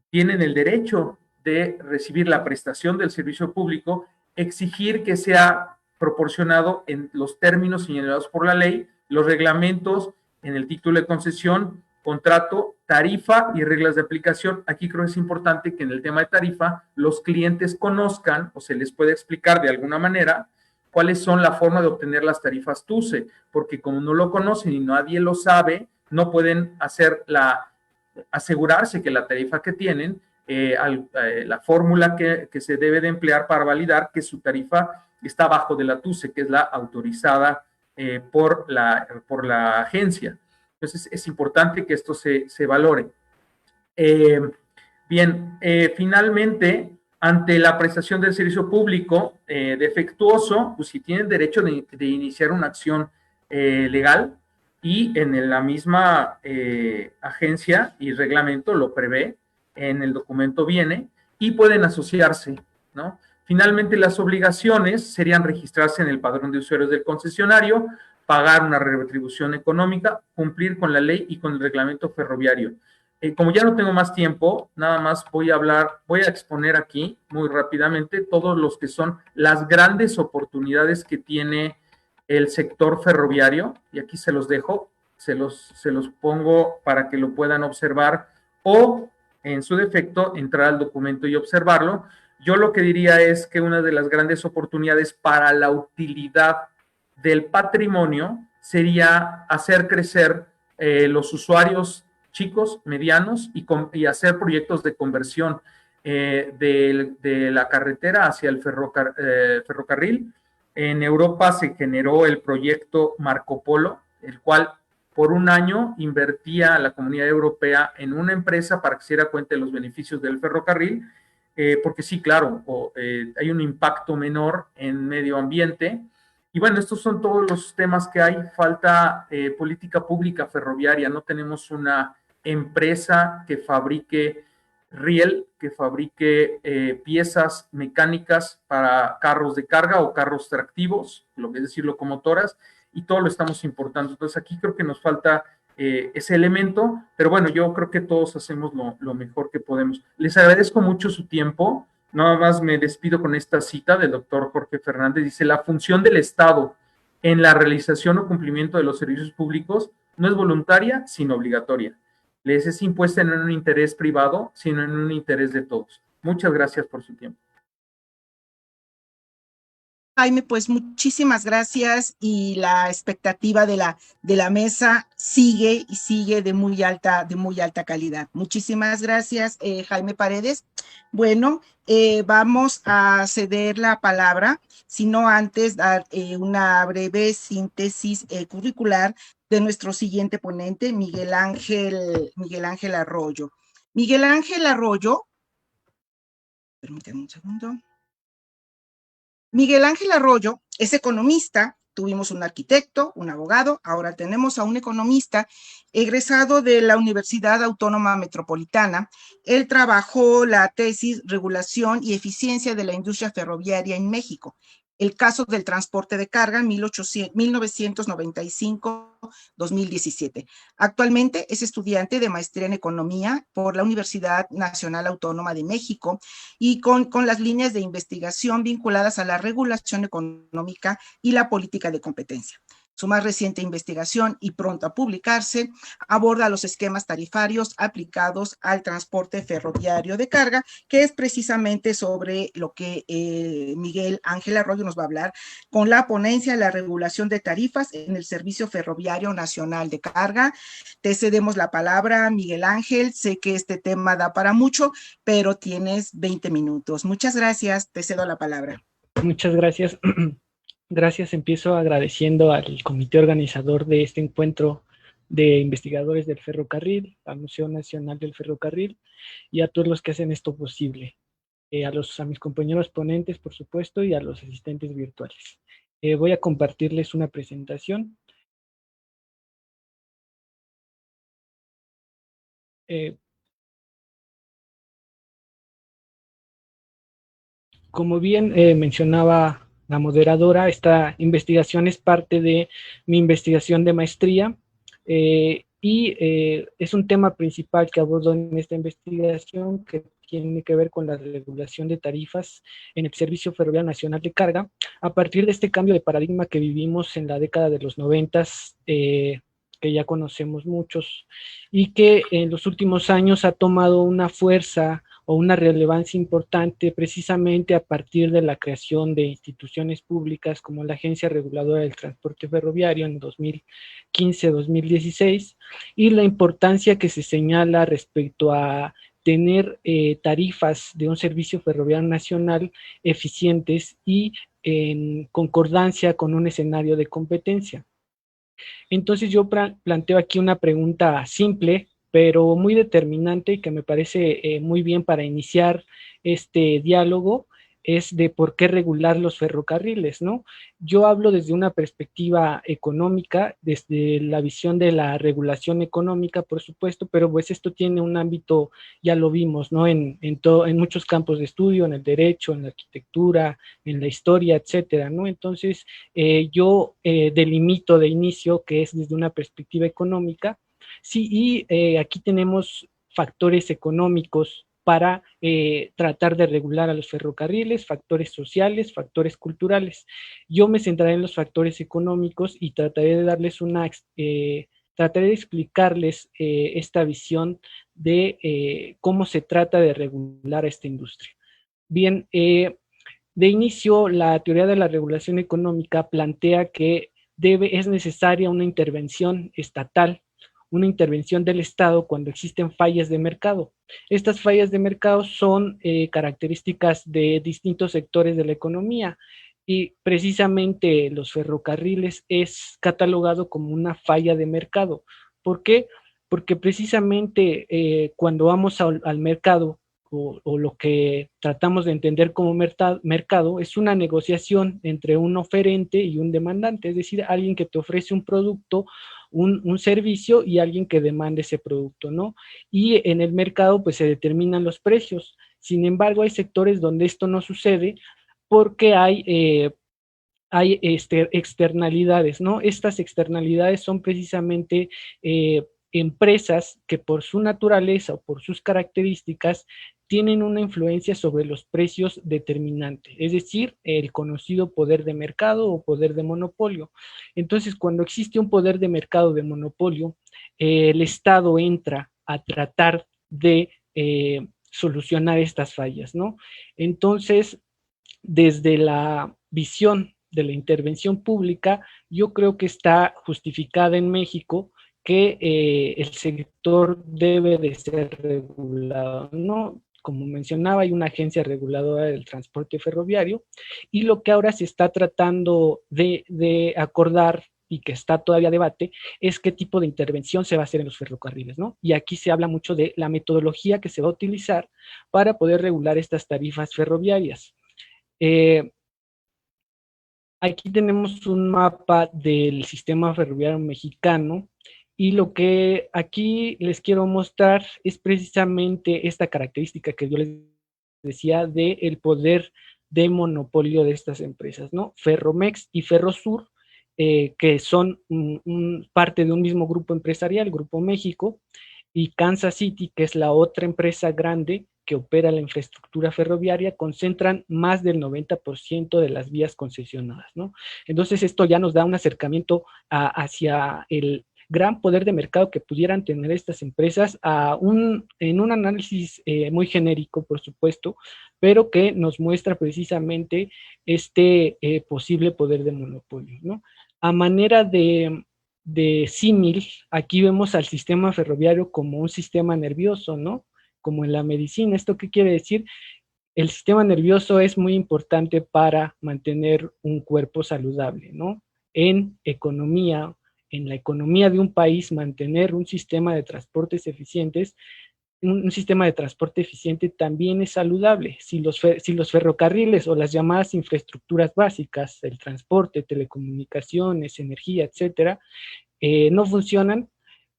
tienen el derecho de recibir la prestación del servicio público, exigir que sea proporcionado en los términos señalados por la ley, los reglamentos en el título de concesión, contrato, tarifa y reglas de aplicación. Aquí creo que es importante que en el tema de tarifa los clientes conozcan o se les pueda explicar de alguna manera cuáles son la forma de obtener las tarifas TUSE, porque como no lo conocen y nadie lo sabe, no pueden asegurarse que la tarifa que tienen, la fórmula que se debe de emplear para validar que su tarifa está bajo de la TUSE, que es la autorizada por la agencia. Entonces, es importante que esto se valore. Finalmente, ante la prestación del servicio público defectuoso, pues si tienen derecho de iniciar una acción legal y en la misma agencia y reglamento lo prevé, en el documento viene, y pueden asociarse, ¿no? Finalmente, las obligaciones serían registrarse en el padrón de usuarios del concesionario, pagar una retribución económica, cumplir con la ley y con el reglamento ferroviario. Como ya no tengo más tiempo, nada más voy a exponer aquí muy rápidamente todos los que son las grandes oportunidades que tiene el sector ferroviario, y aquí se los dejo, se los pongo para que lo puedan observar o, en su defecto, entrar al documento y observarlo. Yo lo que diría es que una de las grandes oportunidades para la utilidad del patrimonio sería hacer crecer los usuarios chicos, medianos y hacer proyectos de conversión de la carretera hacia el ferrocarril. En Europa se generó el proyecto Marco Polo, el cual por un año invertía la Comunidad Europea en una empresa para que se diera cuenta de los beneficios del ferrocarril, porque sí, claro, hay un impacto menor en medio ambiente. Y bueno, estos son todos los temas que hay. Falta política pública ferroviaria. No tenemos una empresa que fabrique riel, que fabrique piezas mecánicas para carros de carga o carros tractivos, lo que es decir, locomotoras, y todo lo estamos importando. Entonces aquí creo que nos falta ese elemento, pero bueno, yo creo que todos hacemos lo mejor que podemos. Les agradezco mucho su tiempo. Nada más me despido con esta cita del doctor Jorge Fernández. Dice: la función del Estado en la realización o cumplimiento de los servicios públicos no es voluntaria, sino obligatoria. Les es impuesta no en un interés privado, sino en un interés de todos. Muchas gracias por su tiempo. Jaime, pues muchísimas gracias y la expectativa de la mesa sigue y sigue de muy alta calidad. Muchísimas gracias, Jaime Paredes. Bueno, vamos a ceder la palabra, sino antes dar una breve síntesis curricular de nuestro siguiente ponente, Miguel Ángel Arroyo. Miguel Ángel Arroyo, permítanme un segundo. Miguel Ángel Arroyo es economista, tuvimos un arquitecto, un abogado, ahora tenemos a un economista egresado de la Universidad Autónoma Metropolitana. Él trabajó la tesis Regulación y Eficiencia de la Industria Ferroviaria en México, el caso del transporte de carga 1995-2017. Actualmente es estudiante de maestría en economía por la Universidad Nacional Autónoma de México y con las líneas de investigación vinculadas a la regulación económica y la política de competencia. Su más reciente investigación, y pronto a publicarse, aborda los esquemas tarifarios aplicados al transporte ferroviario de carga, que es precisamente sobre lo que Miguel Ángel Arroyo nos va a hablar, con la ponencia de la regulación de tarifas en el Servicio Ferroviario Nacional de Carga. Te cedemos la palabra, Miguel Ángel. Sé que este tema da para mucho, pero tienes 20 minutos. Muchas gracias, te cedo la palabra. Muchas gracias. Gracias, empiezo agradeciendo al comité organizador de este encuentro de investigadores del ferrocarril, al Museo Nacional del Ferrocarril y a todos los que hacen esto posible. A mis compañeros ponentes, por supuesto, y a los asistentes virtuales. Voy a compartirles una presentación. Como bien mencionaba la moderadora, esta investigación es parte de mi investigación de maestría es un tema principal que abordo en esta investigación que tiene que ver con la regulación de tarifas en el Servicio Ferroviario Nacional de Carga, a partir de este cambio de paradigma que vivimos en la década de los 90s, que ya conocemos muchos, y que en los últimos años ha tomado una fuerza o una relevancia importante precisamente a partir de la creación de instituciones públicas como la Agencia Reguladora del Transporte Ferroviario en 2015-2016 y la importancia que se señala respecto a tener tarifas de un servicio ferroviario nacional eficientes y en concordancia con un escenario de competencia. Entonces yo planteo aquí una pregunta simple, pero muy determinante y que me parece muy bien para iniciar este diálogo, es de por qué regular los ferrocarriles, ¿no? Yo hablo desde una perspectiva económica, desde la visión de la regulación económica, por supuesto, pero pues esto tiene un ámbito, ya lo vimos, ¿no? En muchos campos de estudio, en el derecho, en la arquitectura, en la historia, etcétera, ¿no? Entonces, yo delimito de inicio que es desde una perspectiva económica. Sí, y aquí tenemos factores económicos para tratar de regular a los ferrocarriles, factores sociales, factores culturales. Yo me centraré en los factores económicos y trataré de darles trataré de explicarles esta visión de cómo se trata de regular a esta industria. Bien, de inicio, la teoría de la regulación económica plantea que es necesaria una intervención estatal, una intervención del Estado cuando existen fallas de mercado. Estas fallas de mercado son características de distintos sectores de la economía y precisamente los ferrocarriles es catalogado como una falla de mercado. ¿Por qué? Porque precisamente cuando vamos al mercado o lo que tratamos de entender como mercado es una negociación entre un oferente y un demandante, es decir, alguien que te ofrece un producto, un servicio y alguien que demande ese producto, ¿no? Y en el mercado pues se determinan los precios. Sin embargo, hay sectores donde esto no sucede porque hay externalidades, ¿no? Estas externalidades son precisamente empresas que por su naturaleza o por sus características tienen una influencia sobre los precios determinante, es decir, el conocido poder de mercado o poder de monopolio. Entonces, cuando existe un poder de mercado de monopolio, el Estado entra a tratar de solucionar estas fallas, ¿no? Entonces, desde visión de la intervención pública, yo creo que está justificada en México, que el sector debe de ser regulado, ¿no? Como mencionaba, hay una agencia reguladora del transporte ferroviario, y lo que ahora se está tratando de acordar y que está todavía a debate es qué tipo de intervención se va a hacer en los ferrocarriles, ¿no? Y aquí se habla mucho de la metodología que se va a utilizar para poder regular estas tarifas ferroviarias. Aquí tenemos un mapa del sistema ferroviario mexicano, y lo que aquí les quiero mostrar es precisamente esta característica que yo les decía del poder de monopolio de estas empresas, ¿no? Ferromex y Ferrosur, que son parte de un mismo grupo empresarial, Grupo México, y Kansas City, que es la otra empresa grande que opera la infraestructura ferroviaria, concentran más del 90% de las vías concesionadas, ¿no? Entonces esto ya nos da un acercamiento hacia el gran poder de mercado que pudieran tener estas empresas en un análisis muy genérico, por supuesto, pero que nos muestra precisamente este posible poder de monopolio, ¿no? A manera de símil, aquí vemos al sistema ferroviario como un sistema nervioso, ¿no? Como en la medicina. ¿Esto qué quiere decir? El sistema nervioso es muy importante para mantener un cuerpo saludable, ¿no? En la economía de un país, mantener un sistema de transportes eficientes, un sistema de transporte eficiente también es saludable. Si los ferrocarriles o las llamadas infraestructuras básicas, el transporte, telecomunicaciones, energía, etcétera, no funcionan,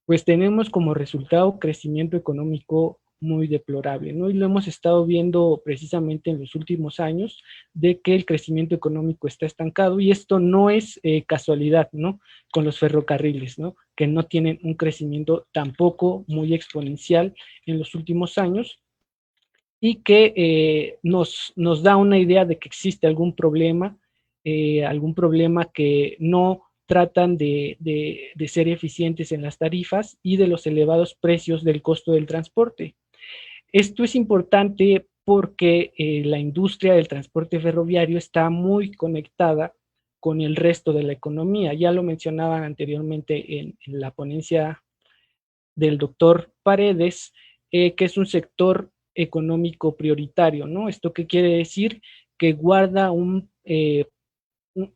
pues tenemos como resultado crecimiento económico muy deplorable, ¿no? Y lo hemos estado viendo precisamente en los últimos años, de que el crecimiento económico está estancado, y esto no es casualidad, ¿no? Con los ferrocarriles, ¿no? Que no tienen un crecimiento tampoco muy exponencial en los últimos años, y que nos da una idea de que existe algún problema que no tratan de ser eficientes en las tarifas y de los elevados precios del costo del transporte. Esto es importante porque la industria del transporte ferroviario está muy conectada con el resto de la economía. Ya lo mencionaban anteriormente en la ponencia del doctor Paredes, que es un sector económico prioritario, ¿no? ¿Esto qué quiere decir? Que guarda un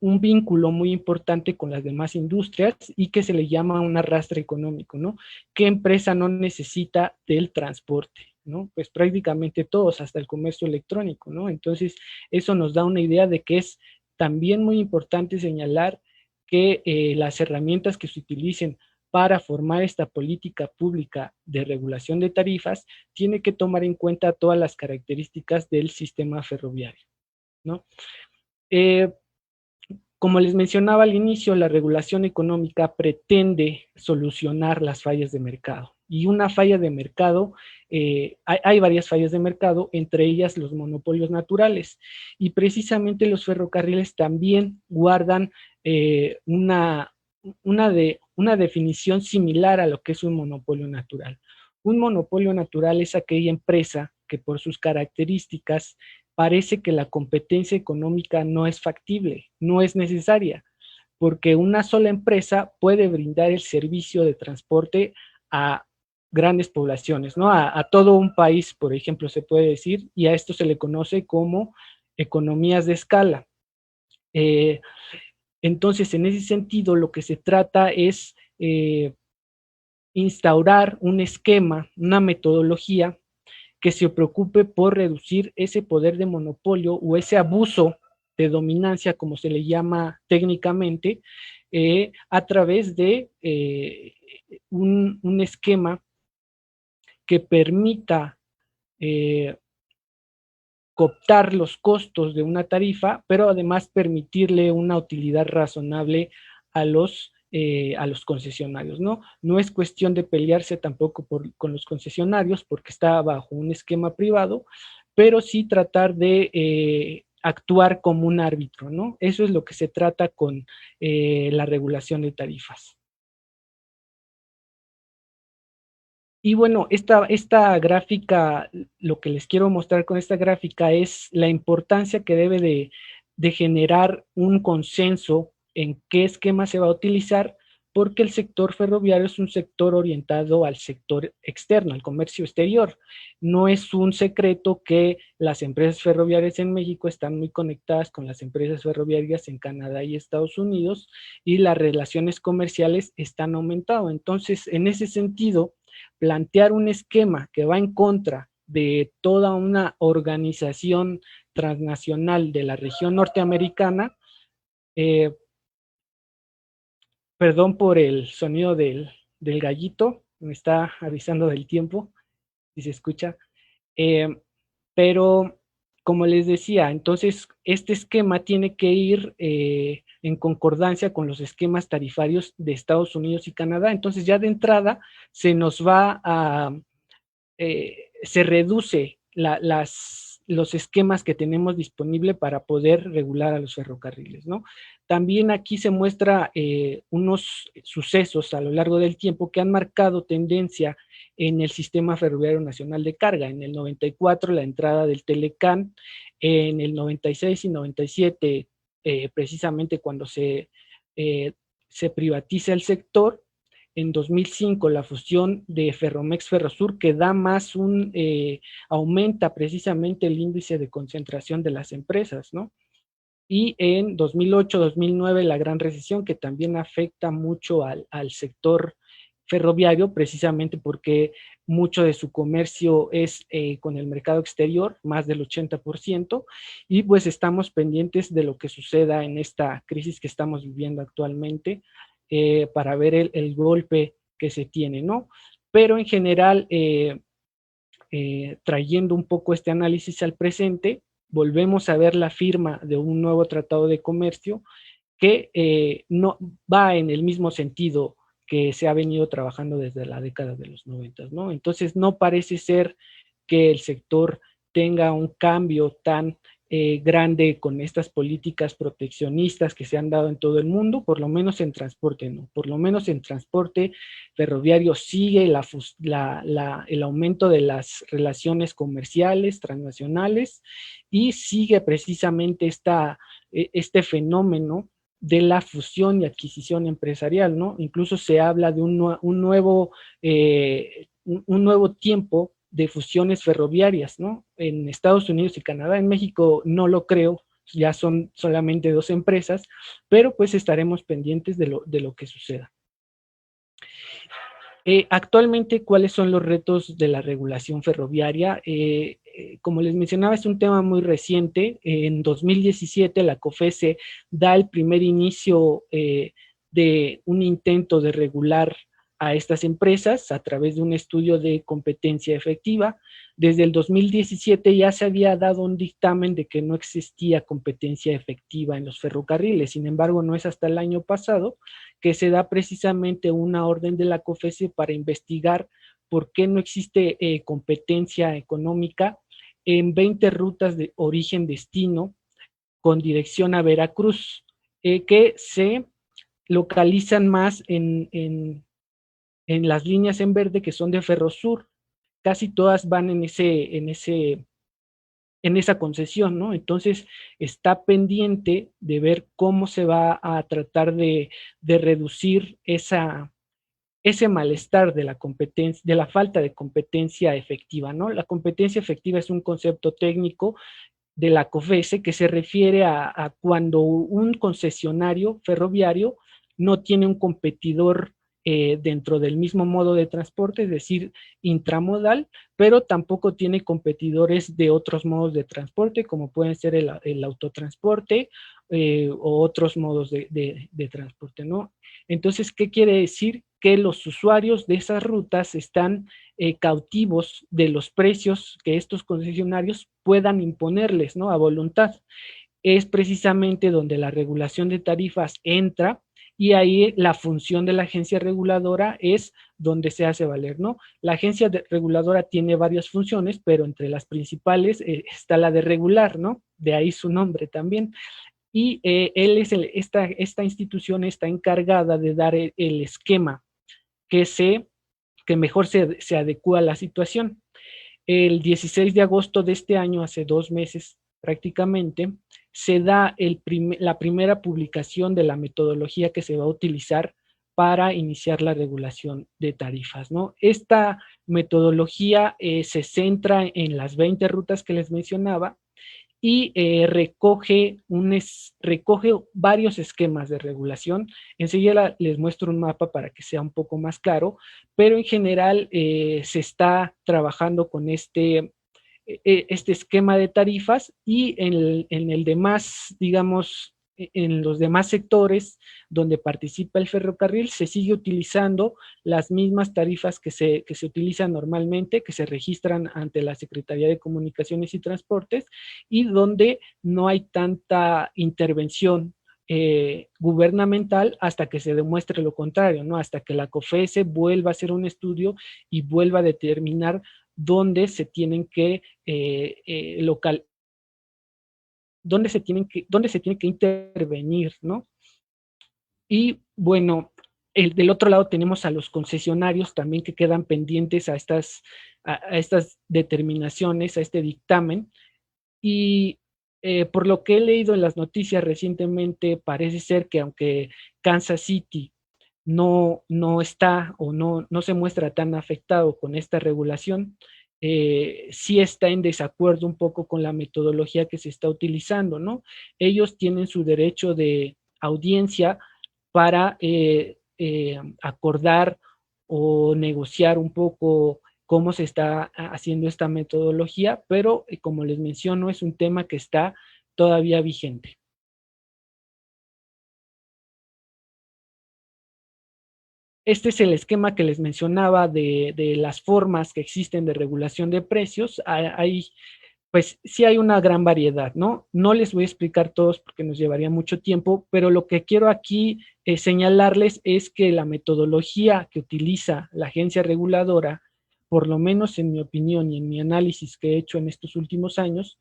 vínculo muy importante con las demás industrias, y que se le llama un arrastre económico, ¿no? ¿Qué empresa no necesita del transporte? ¿No? Pues prácticamente todos, hasta el comercio electrónico, ¿no? Entonces, eso nos da una idea de que es también muy importante señalar que las herramientas que se utilicen para formar esta política pública de regulación de tarifas tiene que tomar en cuenta todas las características del sistema ferroviario, ¿no? Como les mencionaba al inicio, la regulación económica pretende solucionar las fallas de mercado. Y una falla de mercado, hay varias fallas de mercado, entre ellas los monopolios naturales. Y precisamente los ferrocarriles también guardan una definición similar a lo que es un monopolio natural. Un monopolio natural es aquella empresa que por sus características parece que la competencia económica no es factible, no es necesaria, porque una sola empresa puede brindar el servicio de transporte a grandes poblaciones, ¿no? A todo un país, por ejemplo, se puede decir, y a esto se le conoce como economías de escala. Entonces, en ese sentido, lo que se trata es instaurar un esquema, una metodología que se preocupe por reducir ese poder de monopolio o ese abuso de dominancia, como se le llama técnicamente, a través de un esquema que permita cooptar los costos de una tarifa, pero además permitirle una utilidad razonable a los concesionarios, ¿no? No es cuestión de pelearse tampoco con los concesionarios, porque está bajo un esquema privado, pero sí tratar de actuar como un árbitro, ¿no? Eso es lo que se trata con la regulación de tarifas. Y bueno, esta gráfica, lo que les quiero mostrar con esta gráfica es la importancia que debe de generar un consenso en qué esquema se va a utilizar, porque el sector ferroviario es un sector orientado al sector externo, al comercio exterior. No es un secreto que las empresas ferroviarias en México están muy conectadas con las empresas ferroviarias en Canadá y Estados Unidos, y las relaciones comerciales están aumentando. Entonces, en ese sentido, plantear un esquema que va en contra de toda una organización transnacional de la región norteamericana, perdón por el sonido del gallito, me está avisando del tiempo, si se escucha. Pero, como les decía, entonces este esquema tiene que ir en concordancia con los esquemas tarifarios de Estados Unidos y Canadá. Entonces, ya de entrada se nos va a, se reduce los esquemas que tenemos disponible para poder regular a los ferrocarriles, ¿no? También aquí se muestra unos sucesos a lo largo del tiempo que han marcado tendencia en el Sistema Ferroviario Nacional de Carga. En el 94, la entrada del Telecán; en el 96 y 97, precisamente cuando se privatiza el sector; en 2005, la fusión de Ferromex-Ferrosur, que da más aumenta precisamente el índice de concentración de las empresas, ¿no? Y en 2008-2009, la gran recesión, que también afecta mucho al sector ferroviario, precisamente porque mucho de su comercio es con el mercado exterior, más del 80%, y pues estamos pendientes de lo que suceda en esta crisis que estamos viviendo actualmente, para ver el golpe que se tiene, ¿no? Pero en general, trayendo un poco este análisis al presente, volvemos a ver la firma de un nuevo tratado de comercio que no va en el mismo sentido que se ha venido trabajando desde la década de los 90, ¿no? Entonces, no parece ser que el sector tenga un cambio tan grande con estas políticas proteccionistas que se han dado en todo el mundo, por lo menos en transporte, ¿no? Por lo menos en transporte ferroviario sigue el aumento de las relaciones comerciales transnacionales, y sigue precisamente este fenómeno de la fusión y adquisición empresarial, ¿no? Incluso se habla de un nuevo tiempo de fusiones ferroviarias, ¿no? En Estados Unidos y Canadá. En México no lo creo, ya son solamente 2 empresas, pero pues estaremos pendientes de lo que suceda. Actualmente, ¿cuáles son los retos de la regulación ferroviaria? Como les mencionaba, es un tema muy reciente. En 2017, la COFECE da el primer inicio de un intento de regular a estas empresas a través de un estudio de competencia efectiva. Desde el 2017 ya se había dado un dictamen de que no existía competencia efectiva en los ferrocarriles. Sin embargo, no es hasta el año pasado que se da precisamente una orden de la COFECE para investigar por qué no existe competencia económica en 20 rutas de origen-destino con dirección a Veracruz, que se localizan más en las líneas en verde, que son de Ferrosur. Casi todas van en esa concesión, ¿no? Entonces, está pendiente de ver cómo se va a tratar de reducir ese malestar de la competencia, de la falta de competencia efectiva, ¿no? La competencia efectiva es un concepto técnico de la COFECE que se refiere a cuando un concesionario ferroviario no tiene un competidor dentro del mismo modo de transporte, es decir, intramodal, pero tampoco tiene competidores de otros modos de transporte, como pueden ser el autotransporte o otros modos de transporte, ¿no? Entonces, ¿qué quiere decir? Que los usuarios de esas rutas están cautivos de los precios que estos concesionarios puedan imponerles, ¿no? A voluntad. Es precisamente donde la regulación de tarifas entra, y ahí la función de la agencia reguladora es donde se hace valer, ¿no? La agencia reguladora tiene varias funciones, pero entre las principales está la de regular, ¿no? De ahí su nombre también. Y esta institución está encargada de dar el esquema que mejor se adecua a la situación. El 16 de agosto de este año, hace 2 meses prácticamente, se da la primera publicación de la metodología que se va a utilizar para iniciar la regulación de tarifas, ¿no? Esta metodología se centra en las 20 rutas que les mencionaba y recoge varios esquemas de regulación. Enseguida les muestro un mapa para que sea un poco más claro, pero en general se está trabajando con este esquema de tarifas y en el demás, digamos, en los demás sectores donde participa el ferrocarril se sigue utilizando las mismas tarifas que se utilizan normalmente, que se registran ante la Secretaría de Comunicaciones y Transportes y donde no hay tanta intervención gubernamental hasta que se demuestre lo contrario, ¿no? Hasta que la COFESE vuelva a hacer un estudio y vuelva a determinar dónde se tienen que dónde se tiene que intervenir, ¿no? Y bueno, del otro lado tenemos a los concesionarios también que quedan pendientes a estas determinaciones, a este dictamen, y por lo que he leído en las noticias recientemente, parece ser que aunque Kansas City no está o no se muestra tan afectado con esta regulación, sí está en desacuerdo un poco con la metodología que se está utilizando, ¿no? Ellos tienen su derecho de audiencia para acordar o negociar un poco cómo se está haciendo esta metodología, pero como les menciono, es un tema que está todavía vigente. Este es el esquema que les mencionaba de las formas que existen de regulación de precios. Pues sí hay una gran variedad, ¿no? No les voy a explicar todos porque nos llevaría mucho tiempo, pero lo que quiero aquí señalarles es que la metodología que utiliza la agencia reguladora, por lo menos en mi opinión y en mi análisis que he hecho en estos últimos años,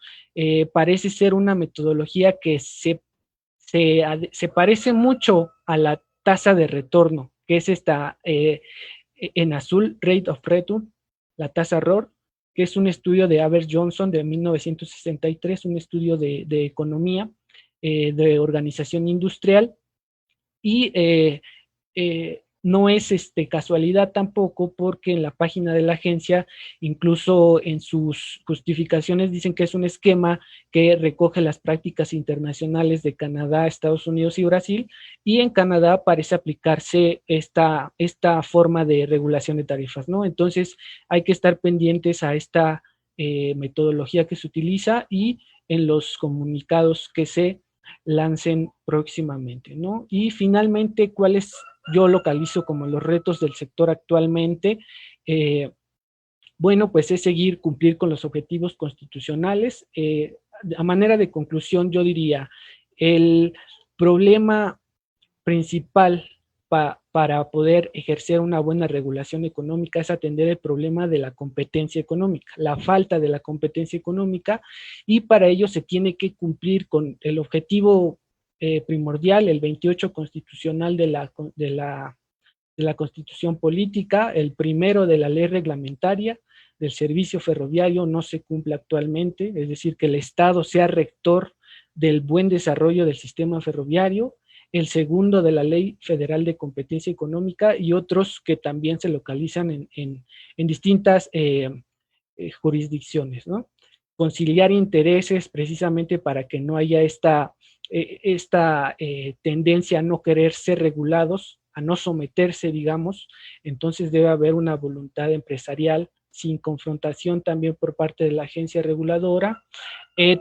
parece ser una metodología que se parece mucho a la tasa de retorno, que es esta, en azul, Rate of Return, la tasa ROR, que es un estudio de Albert Johnson de 1963, un estudio de economía, de organización industrial, y no es casualidad tampoco porque en la página de la agencia, incluso en sus justificaciones dicen que es un esquema que recoge las prácticas internacionales de Canadá, Estados Unidos y Brasil, y en Canadá parece aplicarse esta forma de regulación de tarifas, ¿no? Entonces hay que estar pendientes a esta metodología que se utiliza y en los comunicados que se lancen próximamente, ¿no? Y finalmente, ¿cuáles yo localizo como los retos del sector actualmente? Bueno, pues es cumplir con los objetivos constitucionales. A manera de conclusión, yo diría, el problema principal para poder ejercer una buena regulación económica es atender el problema de la competencia económica, la falta de la competencia económica, y para ello se tiene que cumplir con el objetivo primordial, el 28 constitucional de la Constitución Política, el primero de la ley reglamentaria del servicio ferroviario no se cumple actualmente, es decir, que el Estado sea rector del buen desarrollo del sistema ferroviario, el segundo de la Ley Federal de Competencia Económica y otros que también se localizan en distintas jurisdicciones, ¿no? Conciliar intereses precisamente para que no haya esta tendencia a no querer ser regulados, a no someterse, digamos. Entonces debe haber una voluntad empresarial sin confrontación también por parte de la agencia reguladora.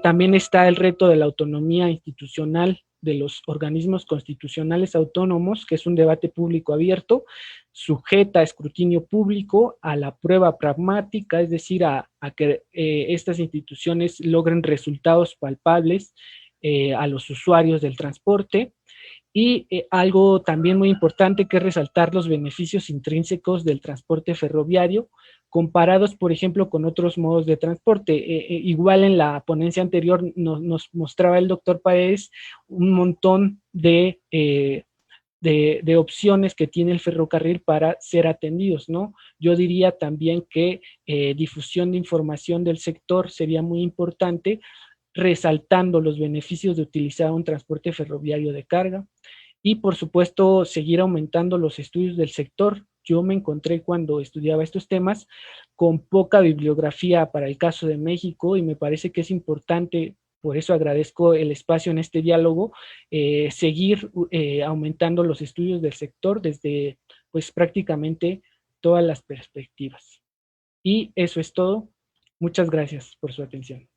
También está el reto de la autonomía institucional de los organismos constitucionales autónomos, que es un debate público abierto, sujeta a escrutinio público, a la prueba pragmática, es decir, a que estas instituciones logren resultados palpables a los usuarios del transporte. Y algo también muy importante que es resaltar los beneficios intrínsecos del transporte ferroviario comparados, por ejemplo, con otros modos de transporte. Igual en la ponencia anterior nos mostraba el doctor Paez un montón de opciones que tiene el ferrocarril para ser atendidos, ¿no? Yo diría también que difusión de información del sector sería muy importante, resaltando los beneficios de utilizar un transporte ferroviario de carga y, por supuesto, seguir aumentando los estudios del sector. Yo me encontré cuando estudiaba estos temas con poca bibliografía para el caso de México y me parece que es importante, por eso agradezco el espacio en este diálogo, seguir aumentando los estudios del sector desde pues prácticamente todas las perspectivas. Y eso es todo. Muchas gracias por su atención.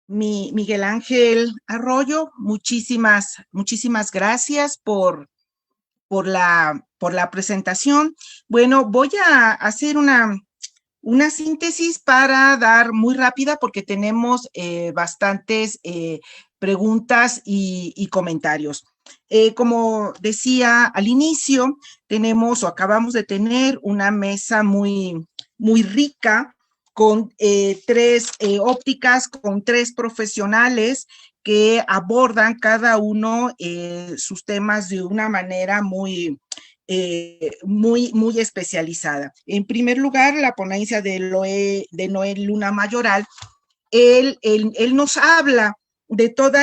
Miguel Ángel Arroyo, muchísimas gracias por la presentación. Bueno, voy a hacer una síntesis para dar muy rápida porque tenemos bastantes preguntas y comentarios. Como decía al inicio, tenemos o acabamos de tener una mesa muy rica con 3 ópticas, con 3 profesionales que abordan cada uno sus temas de una manera muy especializada. En primer lugar, la ponencia de Noé Luna Mayoral, él nos habla de todo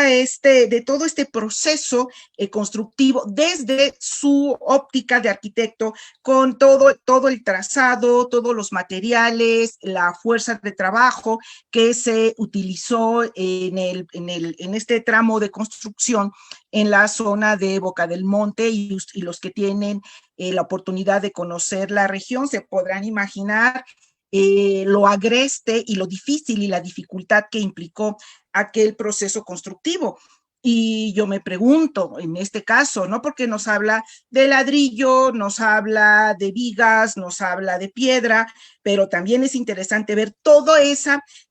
este proceso constructivo desde su óptica de arquitecto, con todo el trazado, todos los materiales, la fuerza de trabajo que se utilizó en este tramo de construcción en la zona de Boca del Monte, y los que tienen la oportunidad de conocer la región se podrán imaginar lo agreste y lo difícil y la dificultad que implicó aquel proceso constructivo. Y yo me pregunto, en este caso, ¿no? Porque nos habla de ladrillo, nos habla de vigas, nos habla de piedra, pero también es interesante ver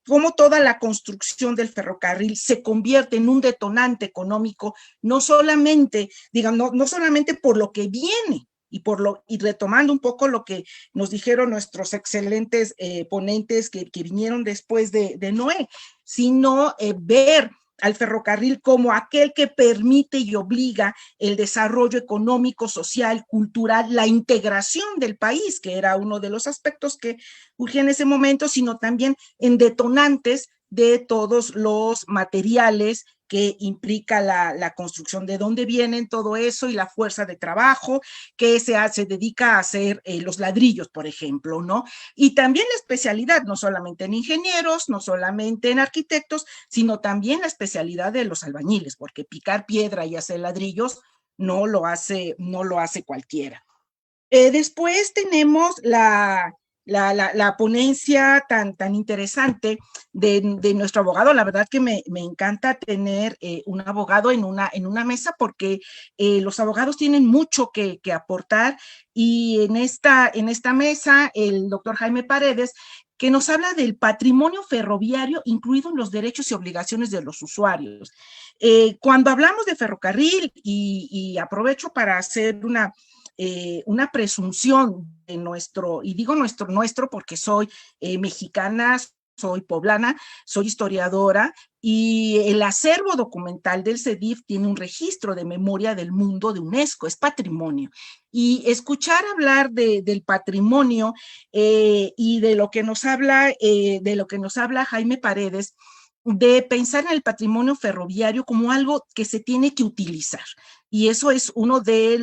cómo toda la construcción del ferrocarril se convierte en un detonante económico, no solamente, digamos, no solamente por lo que viene, y retomando un poco lo que nos dijeron nuestros excelentes ponentes que vinieron después de Noé, sino ver al ferrocarril como aquel que permite y obliga el desarrollo económico, social, cultural, la integración del país, que era uno de los aspectos que urgía en ese momento, sino también en detonantes de todos los materiales que implica la construcción, de dónde vienen todo eso y la fuerza de trabajo que se dedica a hacer los ladrillos, por ejemplo, ¿no? Y también la especialidad, no solamente en ingenieros, no solamente en arquitectos, sino también la especialidad de los albañiles, porque picar piedra y hacer ladrillos no lo hace cualquiera. Después tenemos la ponencia tan interesante de nuestro abogado. La verdad que me encanta tener un abogado en una mesa, porque los abogados tienen mucho que aportar, y en esta mesa el doctor Jaime Paredes, que nos habla del patrimonio ferroviario, incluidos los derechos y obligaciones de los usuarios. Cuando hablamos de ferrocarril, y aprovecho para hacer una presunción de nuestro, y digo nuestro porque soy mexicana, soy poblana, soy historiadora, y el acervo documental del CEDIF tiene un registro de memoria del mundo de UNESCO, es patrimonio. Y escuchar hablar del patrimonio y de lo que nos habla Jaime Paredes, de pensar en el patrimonio ferroviario como algo que se tiene que utilizar. Y eso es uno de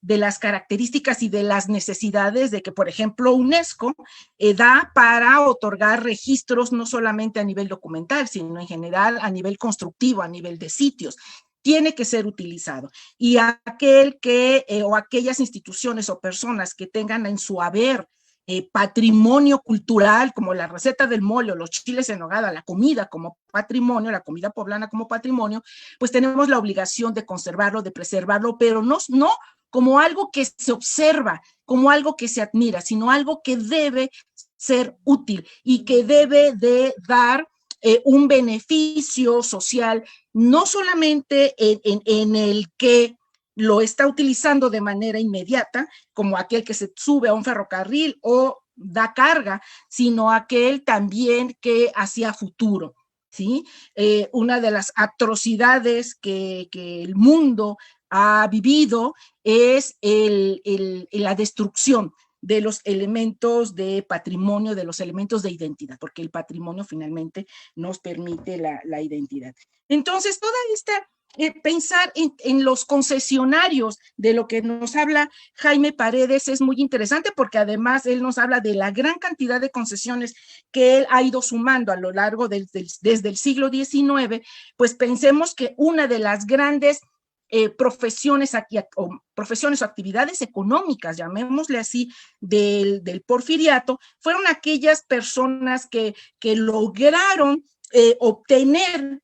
las características y de las necesidades de que, por ejemplo, UNESCO da para otorgar registros no solamente a nivel documental, sino en general a nivel constructivo, a nivel de sitios. Tiene que ser utilizado. Y aquel o aquellas instituciones o personas que tengan en su haber patrimonio cultural, como la receta del mole, los chiles en nogada, la comida como patrimonio, la comida poblana como patrimonio, pues tenemos la obligación de conservarlo, de preservarlo, pero no como algo que se observa, como algo que se admira, sino algo que debe ser útil y que debe de dar un beneficio social, no solamente en el que lo está utilizando de manera inmediata, como aquel que se sube a un ferrocarril o da carga, sino aquel también que hacia futuro, ¿sí? Una de las atrocidades que el mundo ha vivido es la destrucción de los elementos de patrimonio, de los elementos de identidad, porque el patrimonio finalmente nos permite la identidad. Entonces, toda esta pensar en los concesionarios, de lo que nos habla Jaime Paredes, es muy interesante porque además él nos habla de la gran cantidad de concesiones que él ha ido sumando a lo largo desde el siglo XIX. Pues pensemos que una de las grandes profesiones o actividades económicas, llamémosle así, del porfiriato, fueron aquellas personas que lograron obtener,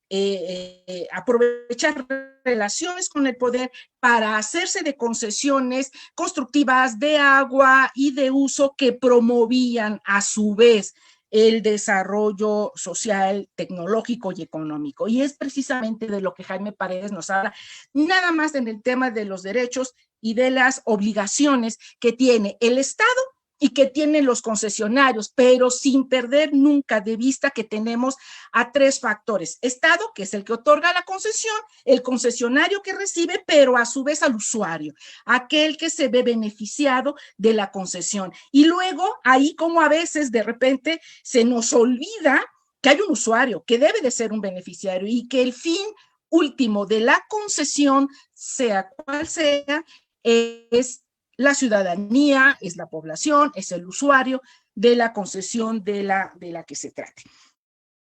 aprovechar relaciones con el poder para hacerse de concesiones constructivas de agua y de uso que promovían a su vez el desarrollo social, tecnológico y económico. Y es precisamente de lo que Jaime Paredes nos habla, nada más en el tema de los derechos y de las obligaciones que tiene el Estado y que tienen los concesionarios, pero sin perder nunca de vista que tenemos a tres factores: Estado, que es el que otorga la concesión, el concesionario que recibe, pero a su vez al usuario, aquel que se ve beneficiado de la concesión. Y luego, ahí como a veces de repente se nos olvida que hay un usuario, que debe de ser un beneficiario y que el fin último de la concesión, sea cual sea, es la ciudadanía, es la población, es el usuario de la concesión de la que se trate.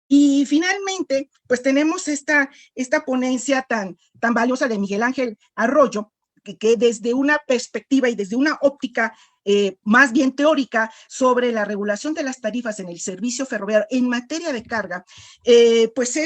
Y finalmente, pues tenemos esta ponencia tan valiosa de Miguel Ángel Arroyo, que desde una perspectiva y desde una óptica más bien teórica sobre la regulación de las tarifas en el servicio ferroviario en materia de carga, pues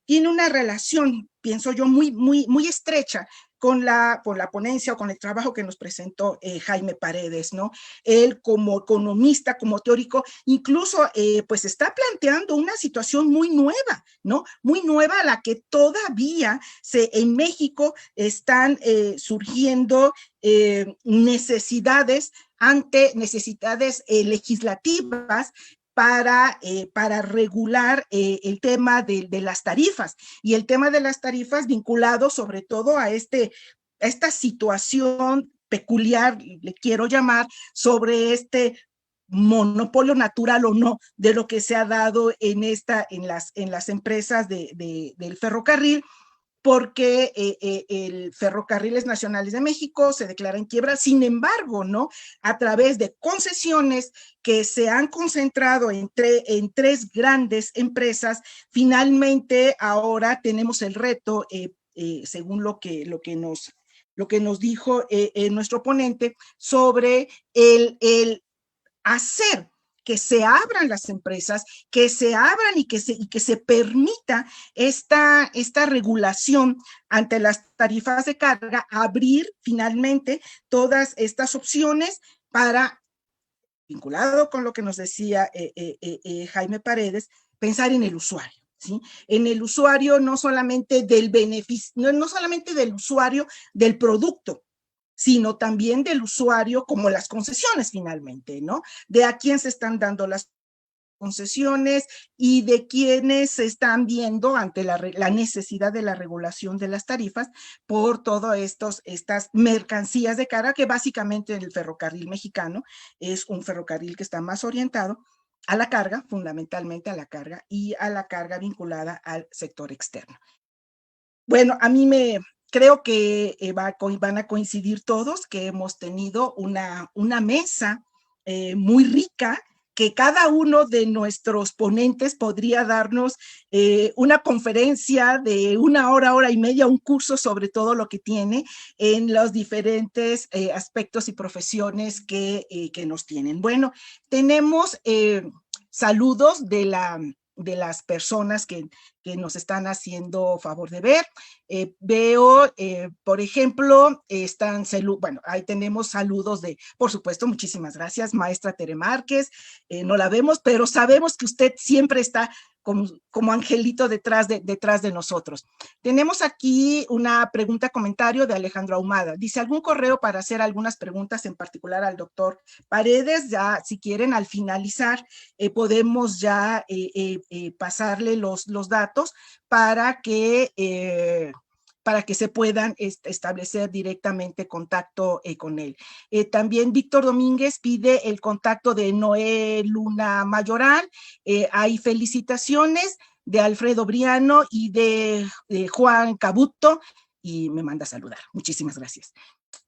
tiene una relación, pienso yo, muy estrecha con la ponencia o con el trabajo que nos presentó Jaime Paredes, ¿no? Él como economista, como teórico, incluso pues está planteando una situación muy nueva, ¿no? Muy nueva, a la que todavía en México están surgiendo necesidades legislativas para regular el tema de las tarifas, y el tema de las tarifas vinculado sobre todo a esta situación peculiar, le quiero llamar, sobre este monopolio natural o no de lo que se ha dado en las empresas del ferrocarril, porque el Ferrocarriles Nacionales de México se declara en quiebra. Sin embargo, ¿no? A través de concesiones que se han concentrado en tres grandes empresas, finalmente ahora tenemos el reto, según lo que nos dijo nuestro ponente, sobre el hacer que se abran las empresas, que se abran y que se permita esta regulación ante las tarifas de carga, abrir finalmente todas estas opciones para, vinculado con lo que nos decía Jaime Paredes, pensar en el usuario. ¿Sí? En el usuario, no solamente del beneficio, no solamente del usuario del producto, sino también del usuario, como las concesiones finalmente, ¿no? De a quién se están dando las concesiones y de quiénes se están viendo ante la necesidad de la regulación de las tarifas por todas estas mercancías de carga, que básicamente el ferrocarril mexicano es un ferrocarril que está más orientado a la carga, fundamentalmente a la carga, y a la carga vinculada al sector externo. Bueno, a mí creo que van a coincidir todos que hemos tenido una mesa muy rica, que cada uno de nuestros ponentes podría darnos una conferencia de 1 hora, 1 hora y media, un curso sobre todo lo que tiene en los diferentes aspectos y profesiones que nos tienen. Bueno, tenemos saludos de las personas que nos están haciendo favor de ver. Veo, por ejemplo, ahí tenemos saludos por supuesto, muchísimas gracias, maestra Tere Márquez. No la vemos, pero sabemos que usted siempre está como angelito detrás de nosotros. Tenemos aquí una comentario de Alejandro Ahumada. Dice: ¿algún correo para hacer algunas preguntas en particular al doctor Paredes? Ya, si quieren, al finalizar, podemos ya pasarle los datos para que para que se puedan establecer directamente contacto con él. También Víctor Domínguez pide el contacto de Noé Luna Mayoral. Hay felicitaciones de Alfredo Briano y de Juan Cabuto, y me manda a saludar. Muchísimas gracias.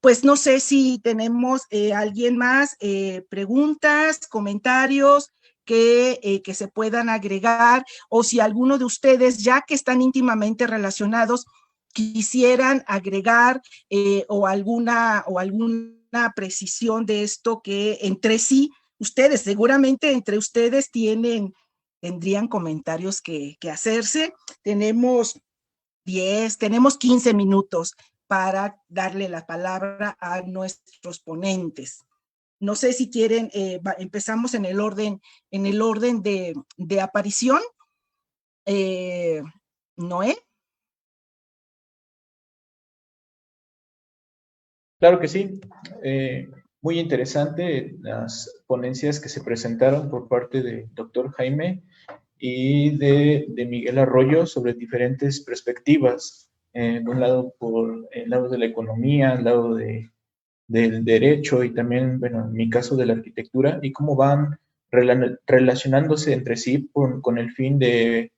Pues no sé si tenemos alguien más, preguntas, comentarios que se puedan agregar, o si alguno de ustedes, ya que están íntimamente relacionados, quisieran agregar o alguna precisión de esto, que entre sí, ustedes, seguramente entre ustedes tendrían comentarios que hacerse. Tenemos 15 minutos para darle la palabra a nuestros ponentes. No sé si quieren, empezamos en el orden de aparición. Noé. Claro que sí. Muy interesante las ponencias que se presentaron por parte del doctor Jaime y de Miguel Arroyo sobre diferentes perspectivas. De un lado por el lado de la economía, el lado del derecho y también, bueno, en mi caso de la arquitectura, y cómo van relacionándose entre sí con el fin de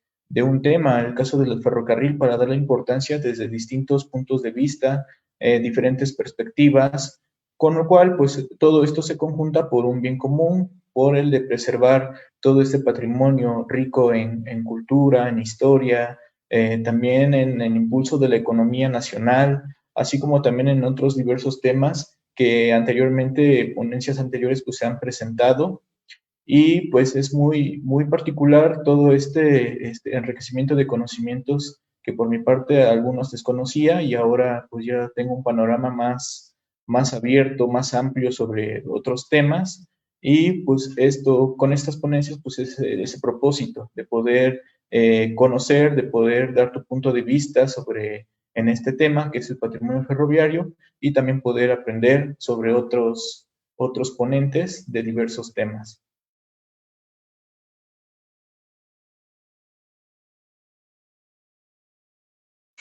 un tema, el caso del ferrocarril, para darle importancia desde distintos puntos de vista, diferentes perspectivas, con lo cual, pues, todo esto se conjunta por un bien común, por el de preservar todo este patrimonio rico en cultura, en historia, también en el impulso de la economía nacional, así como también en otros diversos temas que anteriormente, ponencias anteriores, pues se han presentado. Y pues es muy particular todo este enriquecimiento de conocimientos que por mi parte algunos desconocía, y ahora pues ya tengo un panorama más abierto, más amplio sobre otros temas. Y pues esto, con estas ponencias, pues es ese propósito de poder conocer, de poder dar tu punto de vista sobre en este tema que es el patrimonio ferroviario, y también poder aprender sobre otros ponentes de diversos temas.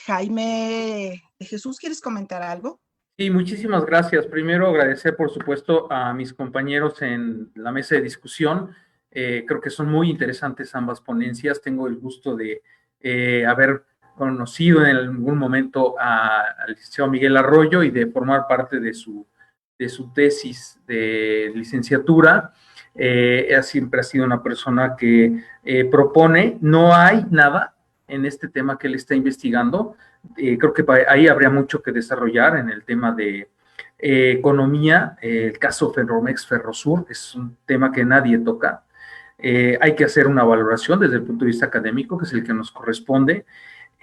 Jaime de Jesús, ¿quieres comentar algo? Sí, muchísimas gracias. Primero agradecer, por supuesto, a mis compañeros en la mesa de discusión. Creo que son muy interesantes ambas ponencias. Tengo el gusto de haber conocido en algún momento al licenciado Miguel Arroyo y de formar parte de su tesis de licenciatura. Siempre ha sido una persona que propone. No hay nada en este tema que él está investigando. Creo que ahí habría mucho que desarrollar en el tema de economía. El caso Ferromex Ferrosur es un tema que nadie toca. Hay que hacer una valoración desde el punto de vista académico, que es el que nos corresponde.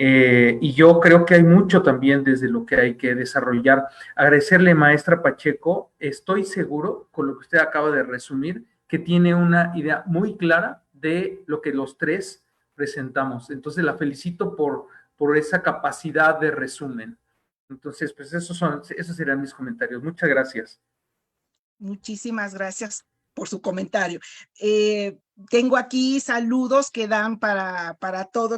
Y yo creo que hay mucho también desde lo que hay que desarrollar. Agradecerle, maestra Pacheco, estoy seguro, con lo que usted acaba de resumir, que tiene una idea muy clara de lo que los tres presentamos. Entonces la felicito por esa capacidad de resumen. Entonces, pues esos serían mis comentarios. Muchas gracias. Muchísimas gracias por su comentario. Tengo aquí saludos que dan para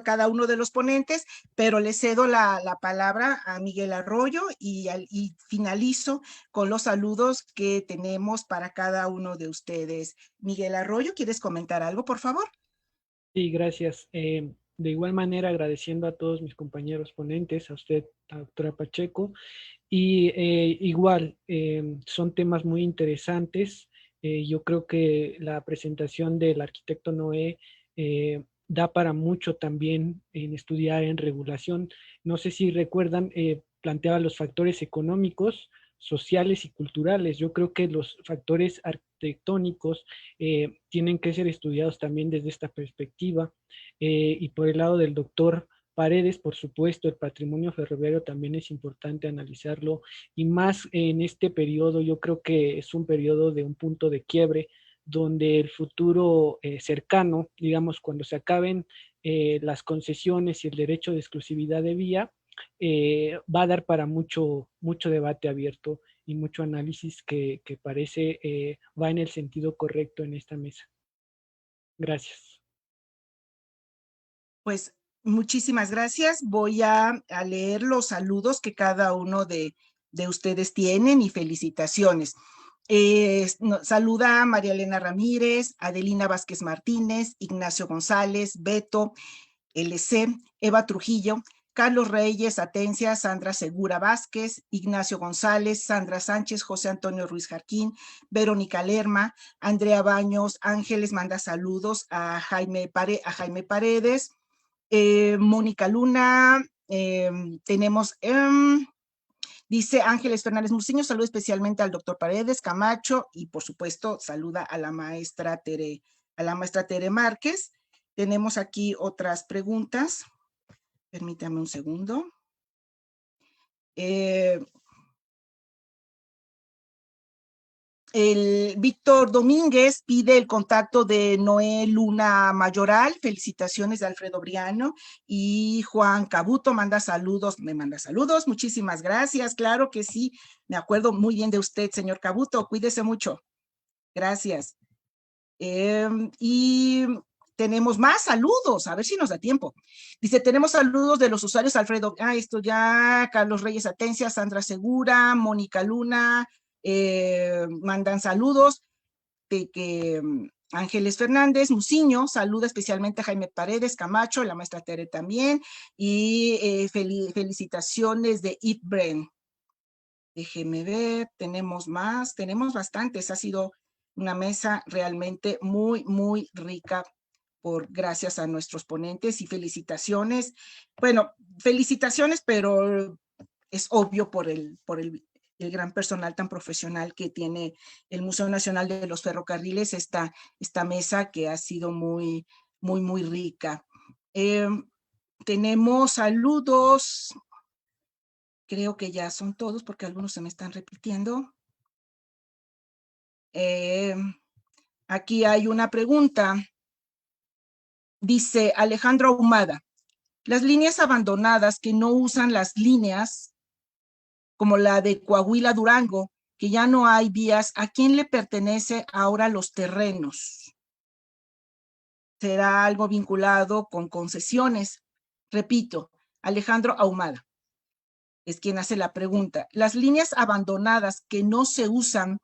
cada uno de los ponentes, pero le cedo la palabra a Miguel Arroyo y finalizo con los saludos que tenemos para cada uno de ustedes. Miguel Arroyo, ¿quieres comentar algo, por favor? Sí, gracias. De igual manera, agradeciendo a todos mis compañeros ponentes, a usted, a la doctora Pacheco, y igual, son temas muy interesantes. Yo creo que la presentación del arquitecto Noé da para mucho también en estudiar en regulación. No sé si recuerdan, planteaba los factores económicos, sociales y culturales. Yo creo que los factores arquitectónicos tienen que ser estudiados también desde esta perspectiva. Y por el lado del doctor Paredes, por supuesto, el patrimonio ferroviario también es importante analizarlo, y más en este periodo. Yo creo que es un periodo de un punto de quiebre, donde el futuro cercano, digamos, cuando se acaben las concesiones y el derecho de exclusividad de vía, va a dar para mucho debate abierto y mucho análisis que parece va en el sentido correcto en esta mesa. Gracias. Pues Muchísimas gracias. Voy a leer los saludos que cada uno de ustedes tienen y felicitaciones. Saluda a María Elena Ramírez, Adelina Vázquez Martínez, Ignacio González, Beto, LC, Eva Trujillo, Carlos Reyes Atencia, Sandra Segura Vázquez, Ignacio González, Sandra Sánchez, José Antonio Ruiz Jarquín, Verónica Lerma, Andrea Baños, Ángeles manda saludos a Jaime Paredes, Mónica Luna, tenemos, dice Ángeles Fernández Murciño, saludo especialmente al doctor Paredes, Camacho, y por supuesto saluda a la maestra Tere Márquez. Tenemos aquí otras preguntas. Permítame un segundo. El Víctor Domínguez pide el contacto de Noé Luna Mayoral, felicitaciones de Alfredo Briano, y Juan Cabuto me manda saludos, muchísimas gracias, claro que sí, me acuerdo muy bien de usted, señor Cabuto, cuídese mucho, gracias. Y tenemos más saludos, a ver si nos da tiempo. Dice, tenemos saludos de los usuarios Alfredo, esto ya, Carlos Reyes Atencia, Sandra Segura, Mónica Luna, mandan saludos de que Ángeles Fernández Muciño saluda especialmente a Jaime Paredes, Camacho, la maestra Tere también, y felicitaciones de Yves Bren. Déjeme ver, tenemos más, tenemos bastantes, ha sido una mesa realmente muy, muy rica gracias a nuestros ponentes y felicitaciones. Bueno, felicitaciones, pero es obvio por el gran personal tan profesional que tiene el Museo Nacional de los Ferrocarriles, esta mesa que ha sido muy, muy, muy rica. Tenemos saludos, creo que ya son todos porque algunos se me están repitiendo. Aquí hay una pregunta. Dice Alejandro Ahumada, las líneas abandonadas que no usan las líneas como la de Coahuila-Durango, que ya no hay vías, ¿a quién le pertenece ahora los terrenos? ¿Será algo vinculado con concesiones? Repito, Alejandro Ahumada es quien hace la pregunta. Las líneas abandonadas que no se usan,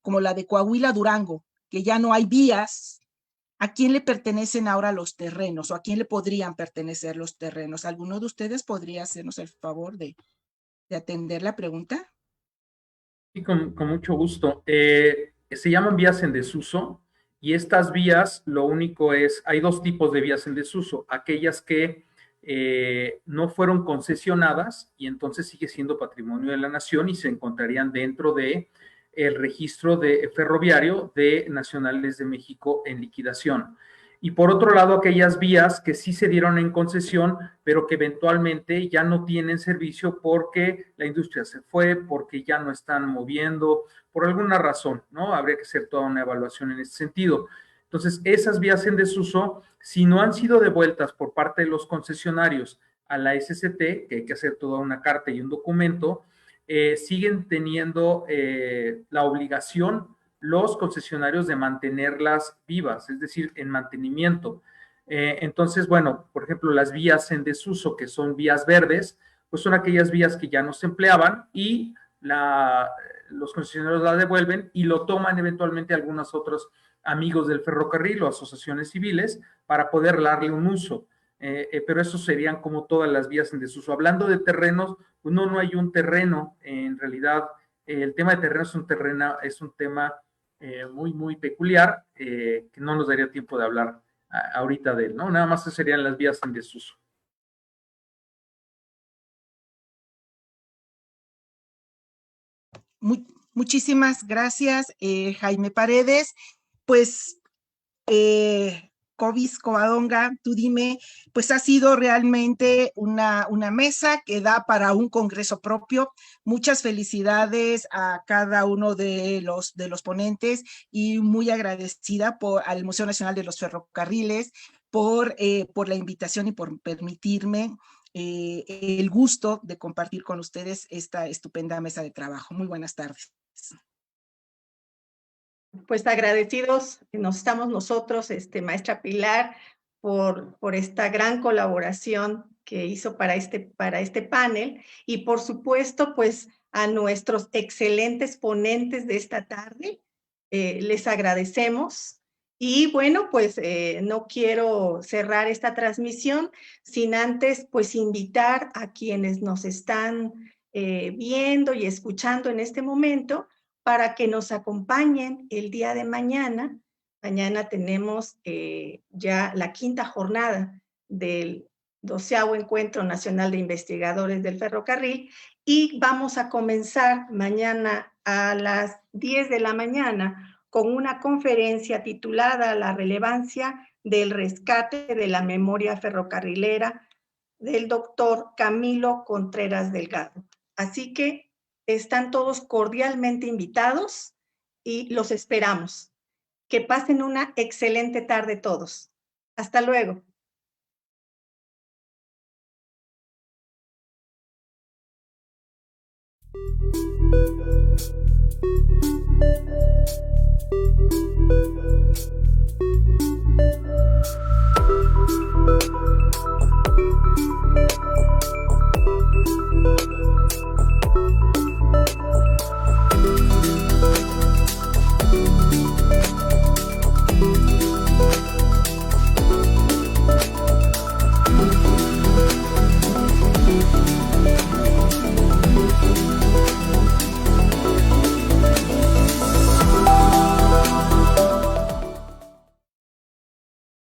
como la de Coahuila-Durango, que ya no hay vías, ¿a quién le pertenecen ahora los terrenos o a quién le podrían pertenecer los terrenos? ¿Alguno de ustedes podría hacernos el favor de atender la pregunta? Sí, con mucho gusto. Se llaman vías en desuso y estas vías, lo único es, hay dos tipos de vías en desuso, aquellas que no fueron concesionadas y entonces sigue siendo patrimonio de la nación y se encontrarían dentro de el registro ferroviario de Nacionales de México en liquidación. Y por otro lado, aquellas vías que sí se dieron en concesión, pero que eventualmente ya no tienen servicio porque la industria se fue, porque ya no están moviendo, por alguna razón, ¿no? Habría que hacer toda una evaluación en ese sentido. Entonces, esas vías en desuso, si no han sido devueltas por parte de los concesionarios a la SCT, que hay que hacer toda una carta y un documento, siguen teniendo la obligación los concesionarios de mantenerlas vivas, es decir, en mantenimiento. Entonces, bueno, por ejemplo, las vías en desuso, que son vías verdes, pues son aquellas vías que ya no se empleaban y los concesionarios la devuelven y lo toman eventualmente algunos otros amigos del ferrocarril o asociaciones civiles para poder darle un uso. Pero eso serían como todas las vías en desuso. Hablando de terrenos, pues no hay un terreno, en realidad el tema de terrenos es un tema muy, muy peculiar, que no nos daría tiempo de hablar ahorita de él, ¿no? Nada más serían las vías en desuso. Muchísimas gracias, Jaime Paredes. Pues, Cobis Covadonga, tú dime, pues ha sido realmente una mesa que da para un congreso propio. Muchas felicidades a cada uno de los ponentes y muy agradecida al Museo Nacional de los Ferrocarriles por la invitación y por permitirme el gusto de compartir con ustedes esta estupenda mesa de trabajo. Muy buenas tardes. Pues agradecidos nos estamos nosotros, maestra Pilar, por esta gran colaboración que hizo para este panel, y por supuesto, pues a nuestros excelentes ponentes de esta tarde. Les agradecemos. Y bueno, pues no quiero cerrar esta transmisión sin antes pues invitar a quienes nos están viendo y escuchando en este momento para que nos acompañen el día de mañana. Mañana tenemos ya la 5ª jornada del 12º Encuentro Nacional de Investigadores del Ferrocarril, y vamos a comenzar mañana a las 10 de la mañana con una conferencia titulada La relevancia del rescate de la memoria ferrocarrilera del doctor Camilo Contreras Delgado. Así que están todos cordialmente invitados y los esperamos. Que pasen una excelente tarde todos. Hasta luego.